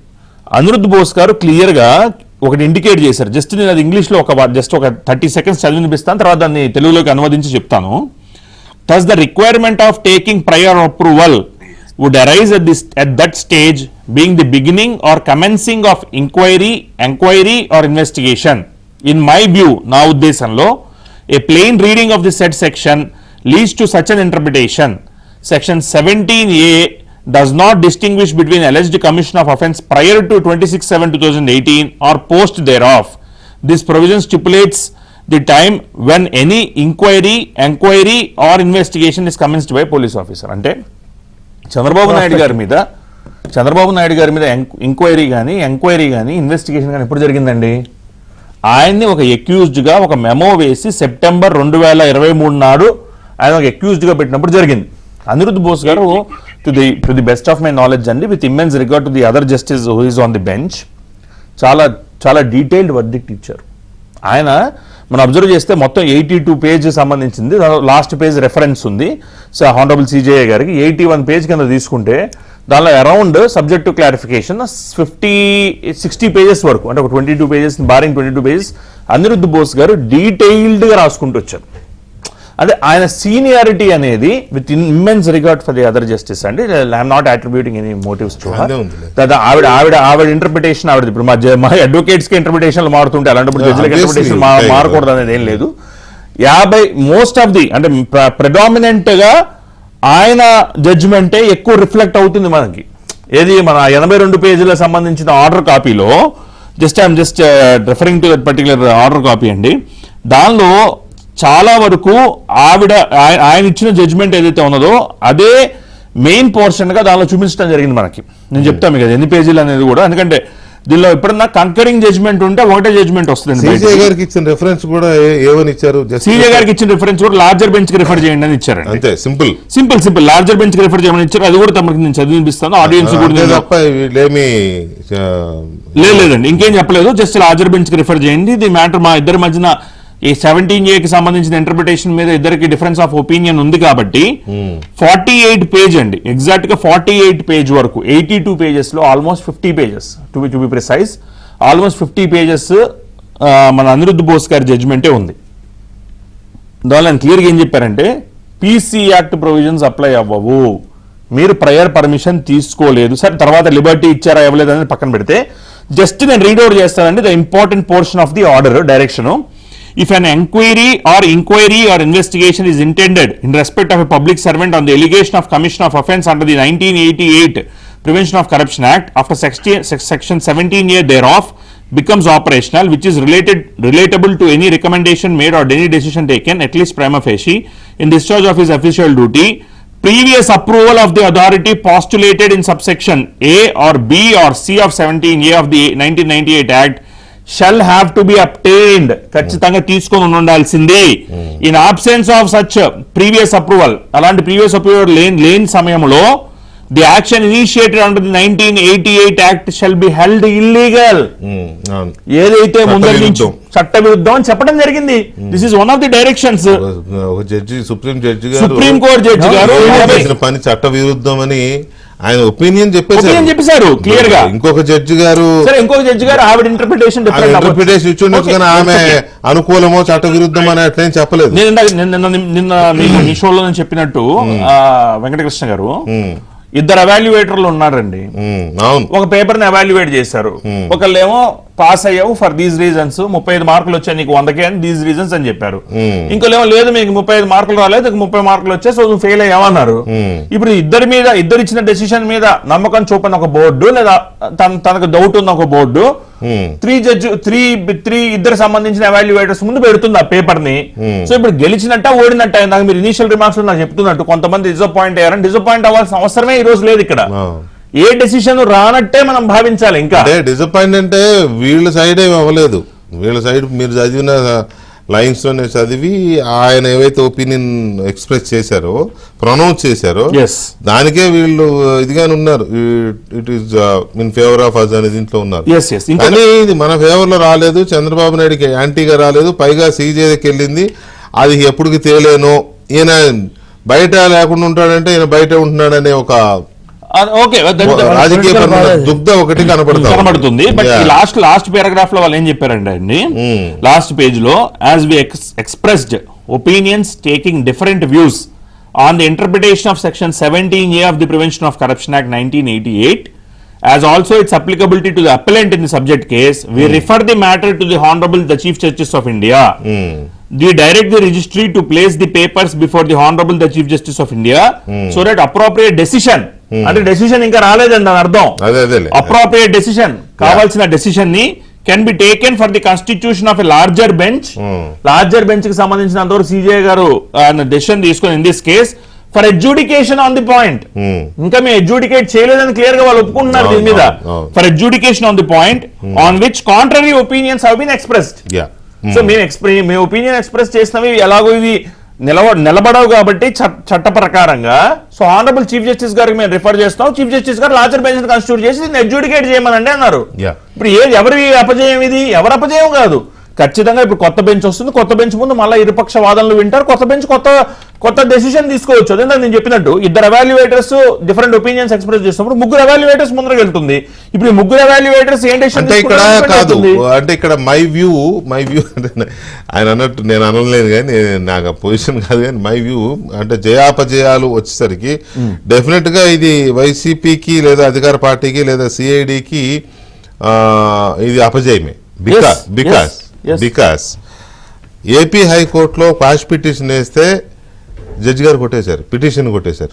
అనిరుద్ధ్ బోస్ గారు క్లియర్గా ఒకటి ఇండికేట్ చేశారు. జస్ట్ నేను అది ఇంగ్లీష్లో ఒక 30 seconds చదివి వినిపిస్తాను, తర్వాత దాన్ని తెలుగులోకి అనువదించి చెప్తాను. Thus the requirement of taking prior approval would arise at that stage being the beginning or commencing of inquiry or investigation. In my view, na uddeshanlo, a plain reading of the said section leads to such an interpretation. Section 17A does not distinguish between alleged commission of offence prior to 26/7/2018 or post thereof. This provision stipulates the time when any inquiry or investigation is commenced by police officer. అంటే చంద్రబాబు నాయుడు గారి మీద enquiry కానీ investigation కానీ ఎప్పుడు జరిగిందండి? ఆయన్ని ఒక అక్యూజ్డ్గా ఒక మెమో వేసి సెప్టెంబర్ 2023 నాడు ఆయన ఒక అక్యూజ్డ్గా పెట్టినప్పుడు జరిగింది. Aniruddh Bose garu to the best of my knowledge అండి, with immense regard to the other justice who is on the bench, చాలా డీటెయిల్డ్ వర్డిక్ట్ ఇచ్చారు. ఆయన మనం అబ్జర్వ్ చేస్తే మొత్తం 82 పేజ్ సంబంధించింది, లాస్ట్ పేజ్ రెఫరెన్స్ ఉంది. సో హానరబుల్ సిజేఐ గారికి 81 పేజ్ కింద తీసుకుంటే దానిలో around subject to clarification 60 pages వరకు, అంటే ఒక 22 pages barring 22 pages Aniruddh Bose garu డీటెయిల్డ్గా రాసుకుంటూ వచ్చారు. అదే ఆయన సీనియారిటీ అనేది with immense regard for the other justice అండి. I'm not attributing any motives to ఆవిడ ఇంటర్ప్రిటేషన్ ఆవిడ ఇప్పుడు మా అడ్వకేట్స్ కి ఇంటర్ప్రిటేషన్లు మారుతుంటే అలాంటప్పుడు జడ్జిలకి ఇంటర్ప్రిటేషన్ మారకూడదు అనేది ఏం లేదు. మోస్ట్ ఆఫ్ ది అంటే ప్రెడామినెంట్ గా ఆయన జడ్జిమెంటే ఎక్కువ రిఫ్లెక్ట్ అవుతుంది మనకి. ఏది మన 82 పేజీలకు సంబంధించిన ఆర్డర్ కాపీలో I'm just referring to that particular order copy అండి. దానిలో చాలా వరకు ఆయన ఇచ్చిన జడ్జిమెంట్ ఏదైతే ఉన్నదో అదే మెయిన్ పోర్షన్ గా దానిలో చూపించడం జరిగింది మనకి. నేను చెప్తాను మీకు ఎన్ని పేజీలు అనేది కూడా, ఎందుకంటే దీనిలో ఎప్పుడన్నా కంకరింగ్ జడ్జిమెంట్ ఉంటే ఒకటే జడ్జిమెంట్ వస్తుంది. సీజే గారికి ఇచ్చిన రిఫరెన్స్ కూడా ఏమని ఇచ్చారు? సీజే గారికి ఇచ్చిన రిఫరెన్స్ కూడా లార్జర్ బెంచ్ కి రిఫర్ చేయండి అని ఇచ్చారు. అంతే సింపుల్ లార్జర్ బెంచ్ కి రిఫర్ చేయమని ఇచ్చారు. అది కూడా తమకి నేను చదివిపిస్తాను ఆడియన్స్ కూడా. లేదండి ఇంకేం చెప్పలేదు, జస్ట్ లార్జర్ బెంచ్ కి రిఫర్ చేయండి. ఇది మ్యాటర్ మా ఇద్దరి మధ్యన ఈ 17A కి సంబంధించిన ఇంటర్ప్రిటేషన్ మీద ఇద్దరికి డిఫరెన్స్ ఆఫ్ ఒపీనియన్ ఉంది కాబట్టి 48 పేజ్ అండి, ఎగ్జాక్ట్ గా 48 పేజ్ వరకు 82 పేజెస్ లో almost 50 pages to be precise, almost 50 pages మన అనిరుద్ధ్ బోస్ గారి జడ్జిమెంటే ఉంది. దానిలో ఆయన క్లియర్గా ఏం చెప్పారంటే పీసీ యాక్ట్ ప్రొవిజన్స్ అప్లై అవ్వవు, మీరు ప్రయర్ పర్మిషన్ తీసుకోలేదు. సరే తర్వాత లిబర్టీ ఇచ్చారా ఇవ్వలేదు అనేది పక్కన పెడితే జస్ట్ నేను రీడ్ అవుట్ చేస్తానండి the important portion of the order direction. If an inquiry or investigation is intended in respect of a public servant on the allegation of commission of offence under the 1988 Prevention of Corruption Act after section 17A thereof becomes operational, which is relatable to any recommendation made or any decision taken, at least prima facie, in discharge of his official duty, previous approval of the authority postulated in subsection A or B or C of 17A of the 1998 Act shall have to be obtained. ఖచ్చితంగా తీసుకొని ఉండాల్సిందే. In absence of such previous approval, అలాంటి previous approval లేని సమయంలో the action initiated under the 1988 act shall be held illegal. ఏదైతే ముందర నుంచి చట్ట విరుద్ధం అని చెప్పడం జరిగింది. This is one of the directions. ఒక జడ్జి సుప్రీం కోర్టు జడ్జి గారు పని చట్ట విరుద్ధం అని ఆయన ఒపీనియన్ చెప్పేశారు క్లియర్ గా. ఇంకొక జడ్జి గారు ఆవిడ ఇంటర్ప్రిటేషన్ ఇచ్చుండొచ్చు కానీ ఆమె అనుకూలమో చట్ట విరుద్ధం అని అట్లేం చెప్పలేదు. నిన్న మీ షోలో నేను చెప్పినట్టు వెంకటకృష్ణ గారు ఇద్దరు ఎవాల్యుయేటర్లు ఉన్నారండి. ఒక పేపర్ ని ఎవాల్యుయేట్ చేశారు. ఒకళ్ళేమో పాస్ అయ్యావు ఫర్ దీస్ రీజన్స్, 35 మార్కులు వచ్చాయి నీకు 100కే అని దీస్ రీజన్స్ అని చెప్పారు. ఇంకోలేమో లేదు మీకు 35 మార్కులు రాలేదు, 30 మార్కులు వచ్చాయి, సో నువ్వు ఫెయిల్ అయ్యావన్నారు. ఇప్పుడు ఇద్దరు ఇచ్చిన డెసిషన్ మీద నమ్మకం చూపని ఒక బోర్డు, లేదా తనకు డౌట్ ఉన్న ఒక బోర్డు ఇద్దరు సంబంధించిన ఎవాల్యుయేటర్స్ ముందు పెడుతుంది ఆ పేపర్ ని. సో ఇప్పుడు గెలిచినట్ట ఓడినట్ట, నాకు మీరు ఇనిషియల్ రిమార్క్స్ నాకు చెప్తున్నట్టు కొంతమంది డిసప్పాయింట్ అయ్యారని, డిసప్పాయింట్ అవ్వాల్సిన అవసరమే ఈ రోజు లేదు. ఇక్కడ ఏ డెసిషన్ రానట్టే మనం భావించాలి. ఇంకా డిసప్పాయింట్ అంటే వీళ్ళ సైడ్ ఏమి అవ్వలేదు, వీళ్ళ సైడ్ మీరు చదివిన లైన్స్ లోనే చదివి ఆయన ఏవైతే ఒపీనియన్ ఎక్స్ప్రెస్ చేశారో, ప్రొనౌన్స్ చేశారో దానికే వీళ్ళు ఇదిగానే ఉన్నారు. It is in favour of us అనే దీంట్లో ఉన్నారు. కానీ ఇది మన ఫేవర్ లో రాలేదు, చంద్రబాబు నాయుడుకి యాంటీగా రాలేదు, పైగా సీజేకి వెళ్ళింది. అది ఎప్పటికి తేలేను, ఈయన బయట లేకుండా ఉంటాడంటే ఈయన బయట ఉంటున్నాడనే ఒక ఒకటి కనబడుతుంది. బట్ లాస్ట్ పారాగ్రాఫ్ లో వాళ్ళు ఏం చెప్పారండి అండి, లాస్ట్ పేజ్ లో as we expressed opinions taking different views on the interpretation of section 17A of the Prevention of Corruption Act 1988, as also its applicability to the appellant in the subject case, we refer the matter to the Honorable the Chief Justice of India. We direct the registry to place the papers before the Honorable the Chief Justice of India so that appropriate decision, అంటే decision ఇంకా రాలేదండి అని అర్థం, అదేలే appropriate decision కావాల్సిన decision ని can be taken for the constitution of a larger bench. Larger bench కి సంబంధించినంతవరకు సిజే గారు డెసిషన్ తీసుకొని in this case for adjudication on the point. ఇంకా మేము ఎడ్జుడికేట్ చేయలేదని క్లియర్ గా వాళ్ళు ఒప్పుకుంటున్నారు దీని మీద. For adjudication on the point on which contrary opinions have been expressed. So మేము ఒపీనియన్ ఎక్స్ప్రెస్ చేసినవి ఎలాగో ఇవి నిలబడవు కాబట్టి చట్ట ప్రకారంగా సో ఆనరబుల్ చీఫ్ జస్టిస్ గారికి మేము రిఫర్ చేస్తాం, చీఫ్ జస్టిస్ గారు లార్జర్ బెంచ్ కాన్స్టిట్యూట్ చేసి దీన్ని ఎడ్జుడికేట్ చేయమనండి అన్నారు. ఇప్పుడు ఎవరి అపజయం ఇది? ఎవరి అపజయం కాదు, ఖచ్చితంగా ఇప్పుడు కొత్త బెంచ్ వస్తుంది, కొత్త బెంచ్ ముందు మళ్ళీ ఇరుపక్ష వాదనలు వింటారు, కొత్త బెంచ్ కొత్త డెసిషన్ తీసుకోవచ్చు. అదే నేను చెప్పినట్టు ఇద్దరు ఎవాల్యుయేటర్స్ డిఫరెంట్ ఒపీనియన్స్ ఎక్స్ప్రెస్ చేసినప్పుడు ముగ్గురు ఎవాల్యుయేటర్స్ ముందరకు వెళ్తుంది. ఇప్పుడు ఈ ముగ్గురు ఎవాల్యుయేటర్స్ ఏం డెసిషన్ అంటే ఇక్కడ కాదు, అంటే ఇక్కడ మై వ్యూ అంటే ఆయన అన్నట్టు నేను అనలేదు కానీ నాకు ఆ పొజిషన్ కాదు కానీ మై వ్యూ అంటే జయాపజయాలు వచ్చేసరికి డెఫినెట్ గా ఇది వైసీపీకి లేదా అధికార పార్టీకి లేదా సిఐడికి ఇది అపజయమే. బికాస్ ఏపీ హైకోర్టులో క్వాష్ పిటిషన్ వేస్తే జడ్జి గారు పిటిషన్ కొట్టేశారు.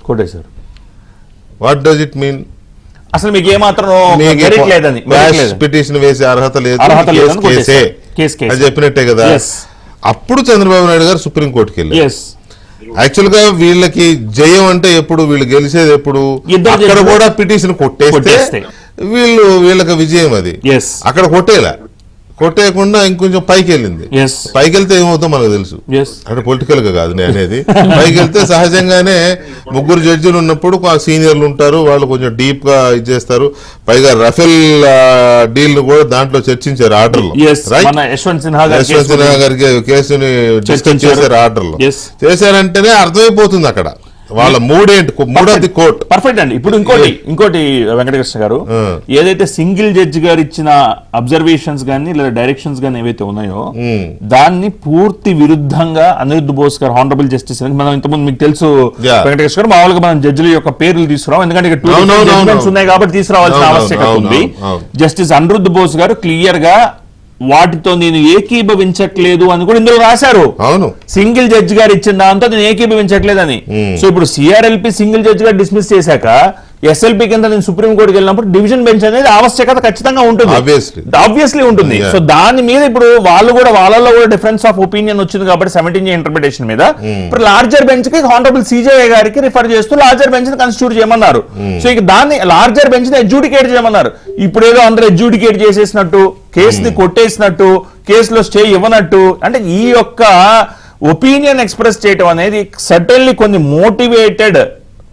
What does it mean? అసలు మీకు ఏమాత్రం పిటిషన్ వేసే అర్హత లేదు అని చెప్పినట్టే కదా. అప్పుడు చంద్రబాబు నాయుడు గారు సుప్రీంకోర్టుకి వెళ్ళారు. యాక్చువల్ గా వీళ్ళకి జయం అంటే ఎప్పుడు, వీళ్ళు గెలిచేది ఎప్పుడు, అక్కడ కూడా పిటిషన్ కొట్టేస్తే వీళ్ళకి విజయం. అది అక్కడ కొట్టేయకుండా ఇంకొంచెం పైకి వెళ్ళింది. పైకి వెళ్తే ఏమవుతుందో మనకు తెలుసు, అంటే పొలిటికల్ గా కాదు నేను అనేది. పైకి వెళ్తే సహజంగానే ముగ్గురు జడ్జిలు ఉన్నప్పుడు సీనియర్లు ఉంటారు, వాళ్ళు కొంచెం డీప్ గా ఇచ్చేస్తారు. పైగా రఫేల్ డీల్ ను కూడా దాంట్లో చర్చించారు ఆర్డర్లో. యశ్వంత్ సిన్హా గారికి కేసుని డిస్కస్ చేశారు ఆర్డర్లో. చేశారంటేనే అర్థమైపోతుంది అక్కడ వాళ్ళ మూడోది కోర్టు. పర్ఫెక్ట్ అండి. ఇప్పుడు ఇంకోటి వెంకటకృష్ణ గారు, ఏదైతే సింగిల్ జడ్జి గారు ఇచ్చిన అబ్జర్వేషన్స్ గానీ లేదా డైరెక్షన్స్ గానీ ఏవైతే ఉన్నాయో దాన్ని పూర్తి విరుద్ధంగా అనిరుద్ధ్ బోస్ గారు హానరబుల్ జస్టిస్, మనం ఇంతకుముందు మీకు తెలుసు వెంకటకృష్ణ గారు, మామూలుగా మనం జడ్జిల యొక్క పేర్లు తీసుకురాం ఎందుకంటే ఇక్కడ ఉన్నాయి కాబట్టి తీసుకురావాల్సిన ఆవశ్యకత ఉంది. జస్టిస్ అనిరుద్ధ్ బోస్ గారు క్లియర్ గా వాటితో నేను ఏకీభవించట్లేదు అని కూడా ఇందులో రాశారు. అవును, సింగిల్ జడ్జి గారు ఇచ్చిన దాంతో నేను ఏకీభవించట్లేదని. సో ఇప్పుడు సిఆర్ఎల్పి సింగిల్ జడ్జి గారు డిస్మిస్ చేశాక ఎస్ఎల్పి కింద నేను సుప్రీం కోర్టుకి వెళ్ళినప్పుడు డివిజన్ బెంచ్ అనేది ఆవశ్యకత ఖచ్చితంగా ఉంటుంది, ఆబ్వియస్లీ ఉంటుంది. సో దాని మీద ఇప్పుడు వాళ్ళలో కూడా డిఫరెన్స్ ఆఫ్ ఒపీనియన్ వచ్చింది కాబట్టి 17A ఇంటర్ప్రిటేషన్ మీద ఇప్పుడు లార్జర్ బెంచ్ కి హానరబుల్ సిజేఐ గారికి రిఫర్ చేస్తూ లార్జర్ బెంచ్ ని కాన్స్టిట్యూట్ చేయమన్నారు. సో ఇక దాన్ని లార్జర్ బెంచ్ ని ఎడ్జుడికేట్ చేయమన్నారు. ఇప్పుడు ఏదో అందరూ ఎడ్జుడికేట్ చేసేసినట్టు, కేసుని కొట్టేసినట్టు, కేసులో స్టే ఇవ్వనట్టు, అంటే ఈ యొక్క ఒపీనియన్ ఎక్స్ప్రెస్ చేయడం అనేది సర్టన్లీ కొన్ని మోటివేటెడ్,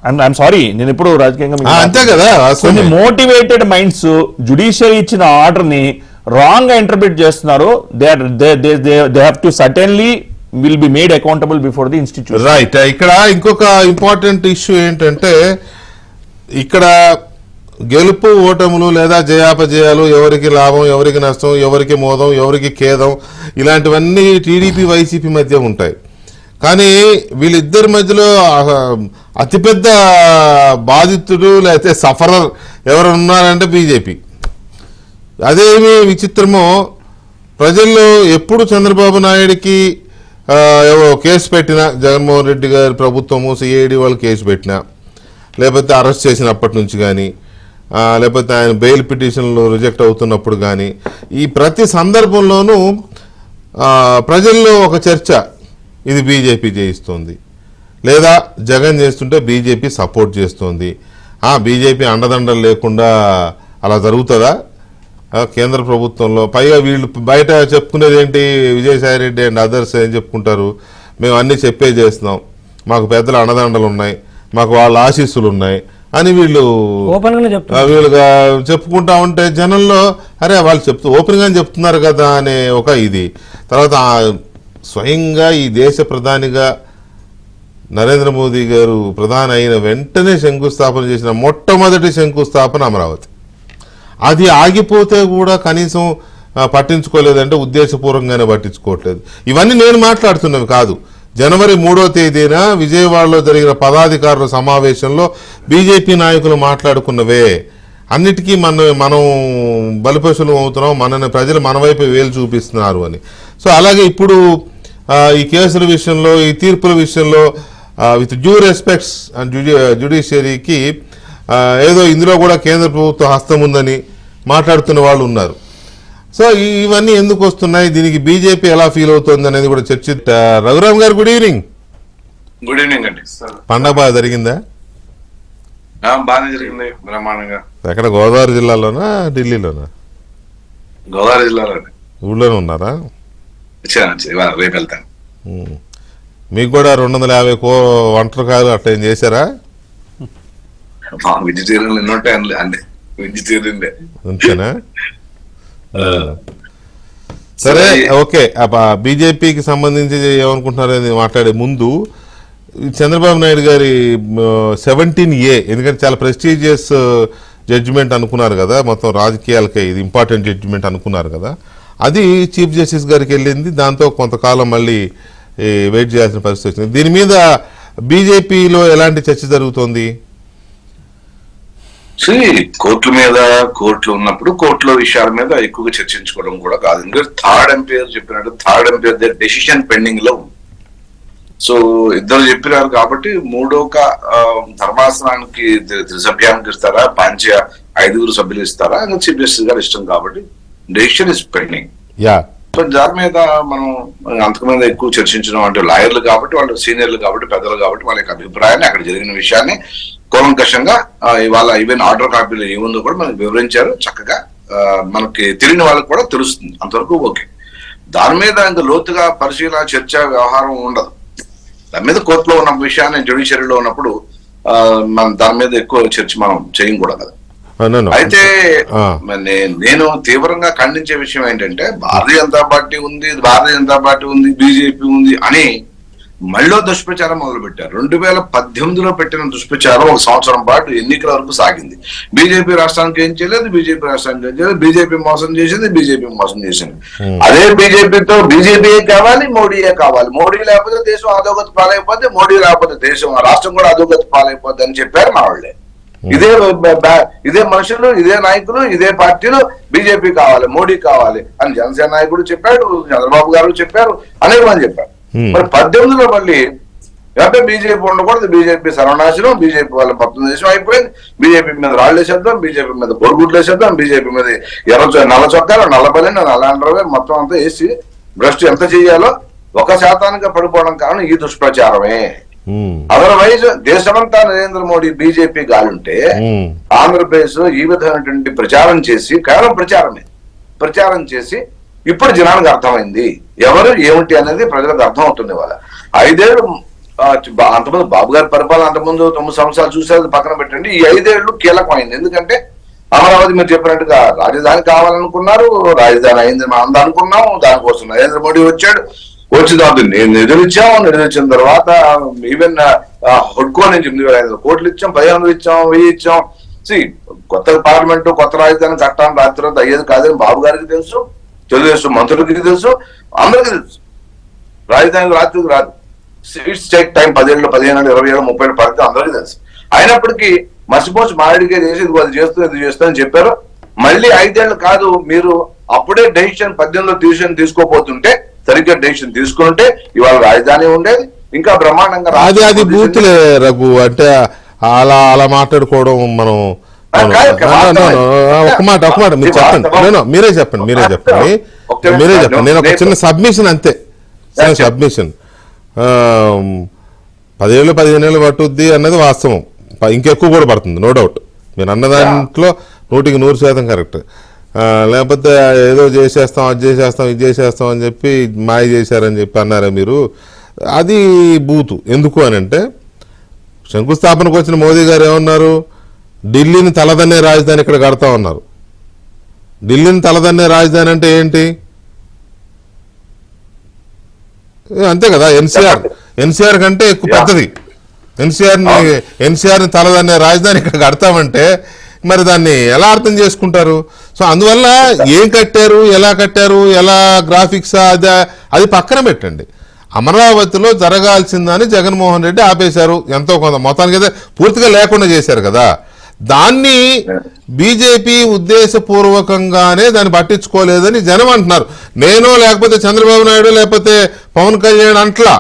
ఐఎమ్ సారీ నేను ఇప్పుడు రాజకీయంగా అంతే కదా, కొన్ని మోటివేటెడ్ మైండ్స్ జుడిషియరీ ఇచ్చిన ఆర్డర్ ని రాంగ్ గా ఇంటర్ప్రిట్ చేస్తున్నారు. They have to certainly will be made accountable before the institute. Right. ఇక్కడ ఇంకొక ఇంపార్టెంట్ ఇష్యూ ఏంటంటే ఇక్కడ గెలుపు ఓటములు లేదా జయాపజయాలు, ఎవరికి లాభం ఎవరికి నష్టం, ఎవరికి మోదం ఎవరికి ఖేదం, ఇలాంటివన్నీ టీడీపీ వైసీపీ మధ్య ఉంటాయి. కానీ వీళ్ళిద్దరి మధ్యలో అతిపెద్ద బాధితుడు లేకపోతే సఫరర్ ఎవరు ఉన్నారంటే బీజేపీ. అదేమి విచిత్రమో, ప్రజల్లో ఎప్పుడు చంద్రబాబు నాయుడికి కేసు పెట్టినా, జగన్మోహన్ రెడ్డి గారి ప్రభుత్వము సిఐడి వాళ్ళు కేసు పెట్టినా, లేకపోతే అరెస్ట్ చేసినప్పటి నుంచి కానీ, లేకపోతే ఆయన బెయిల్ పిటిషన్లు రిజెక్ట్ అవుతున్నప్పుడు కానీ, ఈ ప్రతి సందర్భంలోనూ ప్రజల్లో ఒక చర్చ, ఇది బీజేపీ చేయిస్తోంది లేదా జగన్ చేస్తుంటే బీజేపీ సపోర్ట్ చేస్తోంది. బీజేపీ అండదండలు లేకుండా అలా జరుగుతుందా కేంద్ర ప్రభుత్వంలో? పైగా వీళ్ళు బయట చెప్పుకునేది ఏంటి, విజయసాయి రెడ్డి అండ్ అదర్స్ ఏం చెప్పుకుంటారు, మేము అన్నీ చెప్పే చేస్తున్నాం, మాకు పెద్దల అండదండలు ఉన్నాయి, మాకు వాళ్ళ ఆశీస్సులు ఉన్నాయి అని వీళ్ళుగా చెప్పుకుంటా ఉంటే జనంలో అరే వాళ్ళు ఓపెన్ గా చెప్తున్నారు కదా అనే ఒక ఇది. తర్వాత స్వయంగా ఈ దేశ ప్రధానిగా నరేంద్ర మోదీ గారు ప్రధాని అయిన వెంటనే శంకుస్థాపన చేసిన మొట్టమొదటి శంకుస్థాపన అమరావతి. అది ఆగిపోతే కూడా కనీసం పట్టించుకోలేదంటే ఉద్దేశపూర్వకంగానే పట్టించుకోవట్లేదు. ఇవన్నీ నేను మాట్లాడుతున్నవి కాదు, జనవరి 3వ తేదీన విజయవాడలో జరిగిన పదాధికారుల సమావేశంలో బీజేపీ నాయకులు మాట్లాడుకున్నవే. అన్నిటికీ మనం బలిపశులు అవుతున్నాం, ప్రజలు మన వైపు వేలు చూపిస్తున్నారు అని. సో అలాగే ఇప్పుడు ఈ కేసుల విషయంలో, ఈ తీర్పుల విషయంలో విత్ డ్యూ రెస్పెక్ట్స్ అండ్ జ్యుడిషియరీకి ఏదో ఇందులో కూడా కేంద్ర ప్రభుత్వ హస్తం ఉందని మాట్లాడుతున్న వాళ్ళు ఉన్నారు. సో ఇవన్నీ ఎందుకు వస్తున్నాయి, దీనికి బీజేపీ ఎలా ఫీల్ అవుతుంది అనేది కూడా చర్చ. రఘురామ్ గారు, గుడ్ ఈవినింగ్. గుడ్ ఈవినింగ్ అండి. పండగ బాగా జరిగిందా? బాగానే జరిగింది, బ్రహ్మాండంగా. ఎక్కడ, గోదావరి జిల్లాలోనా ఢిల్లీలోనా? గోదావరి జిల్లాలో ఊళ్ళోనే ఉన్నారా? రేపు వెళ్తాను. మీకు కూడా 250 వంటకాలు అట్లా ఏం చేశారా? వెజిటేరియన్ ఎన్నో అంటే వెజిటేరియన్ అంతేనా? సరే, ఓకే. బీజేపీకి సంబంధించి ఏమనుకుంటున్నారు అని మాట్లాడే ముందు చంద్రబాబు నాయుడు గారి 17A, ఎందుకంటే చాలా ప్రెస్టీజియస్ జడ్జిమెంట్ అనుకున్నారు కదా, మొత్తం రాజకీయాలకే ఇది ఇంపార్టెంట్ జడ్జిమెంట్ అనుకున్నారు కదా, అది చీఫ్ జస్టిస్ గారికి వెళ్ళింది. దాంతో కొంతకాలం మళ్ళీ వెయిట్ చేయాల్సిన పరిస్థితి వచ్చింది. దీని మీద బీజేపీలో ఎలాంటి చర్చ జరుగుతోంది? కోర్టుల మీద, కోర్టులో ఉన్నప్పుడు కోర్టులో విషయాల మీద ఎక్కువగా చర్చించుకోవడం కూడా కాదు. ఎందుకంటే థర్డ్ ఎంపైర్ చెప్పినట్టు థర్డ్ ఎంపైర్ డెసిషన్ పెండింగ్ లో ఉంది. సో ఇద్దరు చెప్పినారు కాబట్టి మూడోక ధర్మాసనానికి త్రిసభ్యానికి ఇస్తారా, 5 సభ్యులు ఇస్తారా, ఇంకా చీఫ్ జస్టిస్ గారు ఇష్టం కాబట్టి డెసిషన్ ఇస్ పెండింగ్. సో దాని మీద మనం అంతకు మీద ఎక్కువ చర్చించడం అంటే లాయర్లు కాబట్టి, వాళ్ళు సీనియర్లు కాబట్టి, పెద్దలు కాబట్టి వాళ్ళ యొక్క అభిప్రాయాన్ని, అక్కడ జరిగిన విషయాన్ని కూలంకషంగా ఇవాళ ఈవెన్ ఆర్డర్ కాపీలో ఏముందో కూడా మనకు వివరించారు చక్కగా. మనకి తెలియని వాళ్ళకి కూడా తెలుస్తుంది, అంతవరకు ఓకే. దాని మీద ఇంకా లోతుగా పరిశీలన, చర్చ, వ్యవహారం ఉండదు. దాని మీద కోర్టులో ఉన్న విషయాన్ని జ్యుడిషియరీలో ఉన్నప్పుడు దాని మీద ఎక్కువ చర్చ మనం చేయం కూడా కదా. అయితే నేను తీవ్రంగా ఖండించే విషయం ఏంటంటే, భారతీయ జనతా పార్టీ ఉంది, బీజేపీ ఉంది అని మళ్ళీ దుష్ప్రచారం మొదలు పెట్టారు. 2018లో పెట్టిన దుష్ప్రచారం 1 సంవత్సరం పాటు ఎన్నికల వరకు సాగింది. బీజేపీ రాష్ట్రానికి ఏం చేయలేదు, బీజేపీ మోసం చేసింది. అదే బీజేపీతో బీజేపీ కావాలి, మోడీయే కావాలి, మోడీ లేకపోతే దేశం అధోగతి పాలైపోద్ది, మోడీ లేకపోతే దేశం రాష్ట్రం కూడా అధోగతి పాలైపోద్ది అని చెప్పారు మా వాళ్ళే. ఇదే మనుషులు, ఇదే నాయకులు, ఇదే పార్టీలు బీజేపీ కావాలి, మోడీ కావాలి అని జనసేన నాయకుడు చెప్పాడు, చంద్రబాబు గారు చెప్పారు, అనేక మంది చెప్పారు. మరి 18లో మళ్ళీ అంటే బీజేపీ ఉండకూడదు, బీజేపీ సర్వనాశనం, బీజేపీ వాళ్ళ మొత్తం దేశం అయిపోయింది, బీజేపీ మీద రాళ్ళు వేసేద్దాం, బీజేపీ మీద బొరుగుడ్లు వేసేద్దాం, బీజేపీ మీద నల్ల చొక్కాలు, నల్ల బలిని, నల్ల అండర్వేర్ మొత్తం అంతా వేసి భ్రష్టు ఎంత చెయ్యాలో 1% పడిపోవడం కారణం ఈ దుష్ప్రచారమే. అదర్వైజ్ దేశమంతా నరేంద్ర మోడీ బీజేపీ గాలుంటే ఆంధ్రప్రదేశ్ లో ఈ విధమైనటువంటి ప్రచారం చేసి, కేవలం ప్రచారం చేసి ఇప్పుడు జనానికి అర్థమైంది ఎవరు ఏమిటి అనేది ప్రజలకు అర్థం అవుతుంది. వాళ్ళ 5 ఏళ్ళు అంతకుముందు బాబు గారి పరిపాలన, అంతకుముందు 9 సంవత్సరాలు చూసేది పక్కన పెట్టండి. ఈ 5 ఏళ్ళు కీలకమైంది. ఎందుకంటే అమరావతి మీరు చెప్పినట్టుగా రాజధాని కావాలనుకున్నారు, రాజధాని అయింది మనం అంతా అనుకున్నాం. దానికోసం నరేంద్ర మోడీ వచ్చాడు, వచ్చి తర్వాత నిధులు ఇచ్చిన తర్వాత ఈవెన్ హుడ్కో నుంచి 8,500 కోట్లు ఇచ్చాం, 1500 ఇచ్చాం, 1000 ఇచ్చాం. కొత్త పార్లమెంటు, కొత్త రాజధాని కట్టాలని రాత్రి తర్వాత అయ్యేది కాదని బాబు గారికి తెలుసు, తెలుగుదేశం మంత్రులకి తెలుసు, అందరికీ తెలుసు. రాజధాని రాత్రికి రాదు, ఇట్స్ టేక్ టైం. 10 ఏళ్ళు, 15 ఏళ్ళు, 20 ఏళ్ళు, 30 ఏళ్ళు పడితే అందరికీ తెలుసు. అయినప్పటికీ మసిపోసి మాడికే చేసి ఇది చేస్తూ అని చెప్పారు. మళ్ళీ 5 ఏళ్ళు కాదు, మీరు అప్పుడే డెసిషన్ 18లో తీసుకోపోతుంటే, సరిగ్గా డెసిషన్ తీసుకుంటే ఇవాళ రాజధాని ఉండేది, ఇంకా బ్రహ్మాండంగా. అది బూతులే రఘు, అంటే అలా మాట్లాడుకోవడం మనం. ఒక మాట మీరు చెప్పండి, మీరే చెప్పండి. నేను ఒక చిన్న సబ్మిషన్, అంతే సబ్మిషన్. 10 ఏళ్ళు 15 ఏళ్ళు పట్టుద్ది అన్నది వాస్తవం, ఇంకెక్కువ కూడా పడుతుంది, నో డౌట్. మీరు అన్న దాంట్లో 100% కరెక్ట్. లేకపోతే ఏదో చేసేస్తాం, అది చేసేస్తాం, ఇది చేసేస్తాం అని చెప్పి మాయ చేశారని చెప్పి అన్నారా మీరు, అది బూతు. ఎందుకు అని అంటే, శంకుస్థాపనకు వచ్చిన మోదీ గారు ఏమన్నారు, ఢిల్లీని తలదన్నే రాజధాని ఇక్కడ కడతా ఉన్నారు. ఢిల్లీని తలదన్నే రాజధాని అంటే ఏంటి? అంతే కదా, ఎన్సీఆర్ కంటే ఎక్కువ పెద్దది. ఎన్సీఆర్ని తలదన్నే రాజధాని ఇక్కడ కడతామంటే మరి దాన్ని ఎలా అర్థం చేసుకుంటారు? సో అందువల్ల ఏం కట్టారు, ఎలా గ్రాఫిక్స్ అది పక్కన పెట్టండి. అమరావతిలో జరగాల్సిందని జగన్మోహన్ రెడ్డి ఆపేశారు, ఎంతో కొంత మొత్తానికి అయితే పూర్తిగా లేకుండా చేశారు కదా. దాన్ని బీజేపీ ఉద్దేశపూర్వకంగానే దాన్ని పట్టించుకోలేదని జనం అంటున్నారు. నేను లేకపోతే చంద్రబాబు నాయుడు లేకపోతే పవన్ కళ్యాణ్ అంట్లా,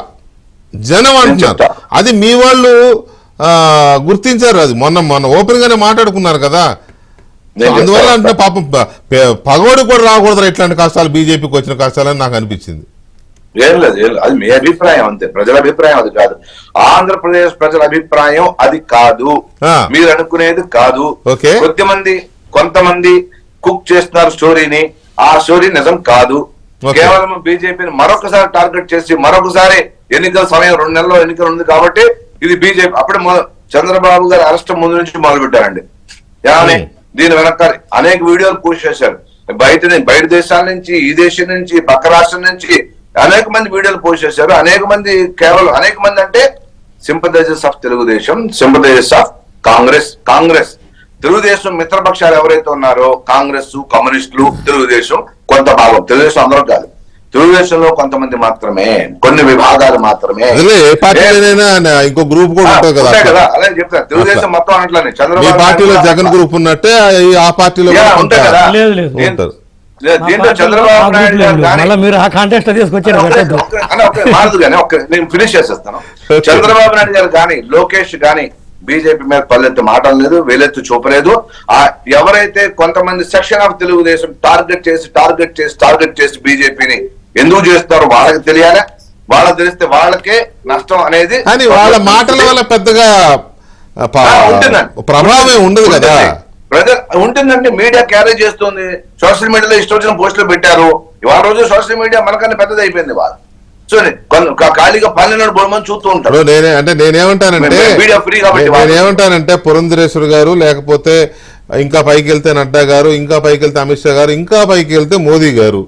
జనం అంటున్నారు. అది మీ వాళ్ళు గుర్తించారు. అది మొన్న ఓపెన్ గానే మాట్లాడుకున్నారు కదా. అందువల్ల అంటే పాపం పగోడు కూడా రాకూడదు ఇట్లాంటి కష్టాలు, బీజేపీకి వచ్చిన కష్టాలని నాకు అనిపించింది. ఏం లేదు అది మీ అభిప్రాయం అంతే, ప్రజల అభిప్రాయం అది కాదు. ఆంధ్రప్రదేశ్ ప్రజల అభిప్రాయం అది కాదు, మీరు అనుకునేది కాదు. కొంతమంది కుక్ చేస్తున్నారు స్టోరీని, ఆ స్టోరీ నిజం కాదు. కేవలం బీజేపీని మరొకసారి టార్గెట్ చేసి మరొకసారి ఎన్నికల సమయం 2 నెలల్లో ఎన్నికలు ఉంది కాబట్టి ఇది బీజేపీ. అప్పుడు చంద్రబాబు గారి అరెస్ట్ ముందు నుంచి మొదలు పెట్టారండి. దీని వెనక అనేక వీడియోలు పోస్ట్ చేశారు. బయట దేశాల నుంచి, ఈ దేశం నుంచి, పక్క రాష్ట్రం నుంచి అనేక మంది వీడియోలు పోస్ట్ చేశారు. అనేక మంది అంటే sympathizers of Telugu Desam, sympathizers of Congress Telugu Desam మిత్రపక్షాలు ఎవరైతే ఉన్నారో కాంగ్రెస్, కమ్యూనిస్టులు, తెలుగుదేశం కొంత భాగం, తెలుగుదేశం అందరూ కాదు, తెలుగుదేశంలో కొంతమంది మాత్రమే, కొన్ని విభాగాలు మాత్రమే. ఇంకో గ్రూప్ కూడా ఉంటాయి కదా, అలాగే చెప్తారు. తెలుగుదేశం మొత్తం అనట్లని చంద్రబాబు పార్టీలో జగన్ గ్రూప్ ఉన్నట్టే ఆ పార్టీలో ఉంటాయి కదా. దీంట్లో చంద్రబాబు నాయుడు గారు మీరు ఆ కాంటెక్స్ట్ తీసుకొచ్చారు, మారదు కానీ నేను ఫినిష్ చేసేస్తాను. చంద్రబాబు నాయుడు గారు కానీ, లోకేష్ గాని బీజేపీ మీద పల్లెత్తు మాటలు లేదు, వేలెత్తు చూపలేదు. ఎవరైతే కొంతమంది సెక్షన్ ఆఫ్ తెలుగుదేశం టార్గెట్ చేసి బీజేపీని ఎందుకు చేస్తారో వాళ్ళకి తెలియాలి. వాళ్ళకి తెలిస్తే వాళ్ళకే నష్టం అనేది. కానీ వాళ్ళ మాటల వల్ల పెద్దగా ప్రభావం ఉండదు కదా. ఉంటుందండి, మీడియా క్యారీ చేస్తుంది. సోషల్ మీడియాలో ఇష్టం వచ్చిన పోస్టులు పెట్టారు. ఇవాళ రోజు సోషల్ మీడియా మనకన్నా పెద్దది అయిపోయింది. వాళ్ళు ఖాళీగా పల్లెలను బొమ్మని చూస్తూ ఉంటారు. నేనేమంటానంటే పురంధరేశ్వర్ గారు, లేకపోతే ఇంకా పైకి వెళ్తే నడ్డా గారు, ఇంకా పైకి వెళ్తే అమిత్ షా గారు, ఇంకా పైకి వెళ్తే మోదీ గారు,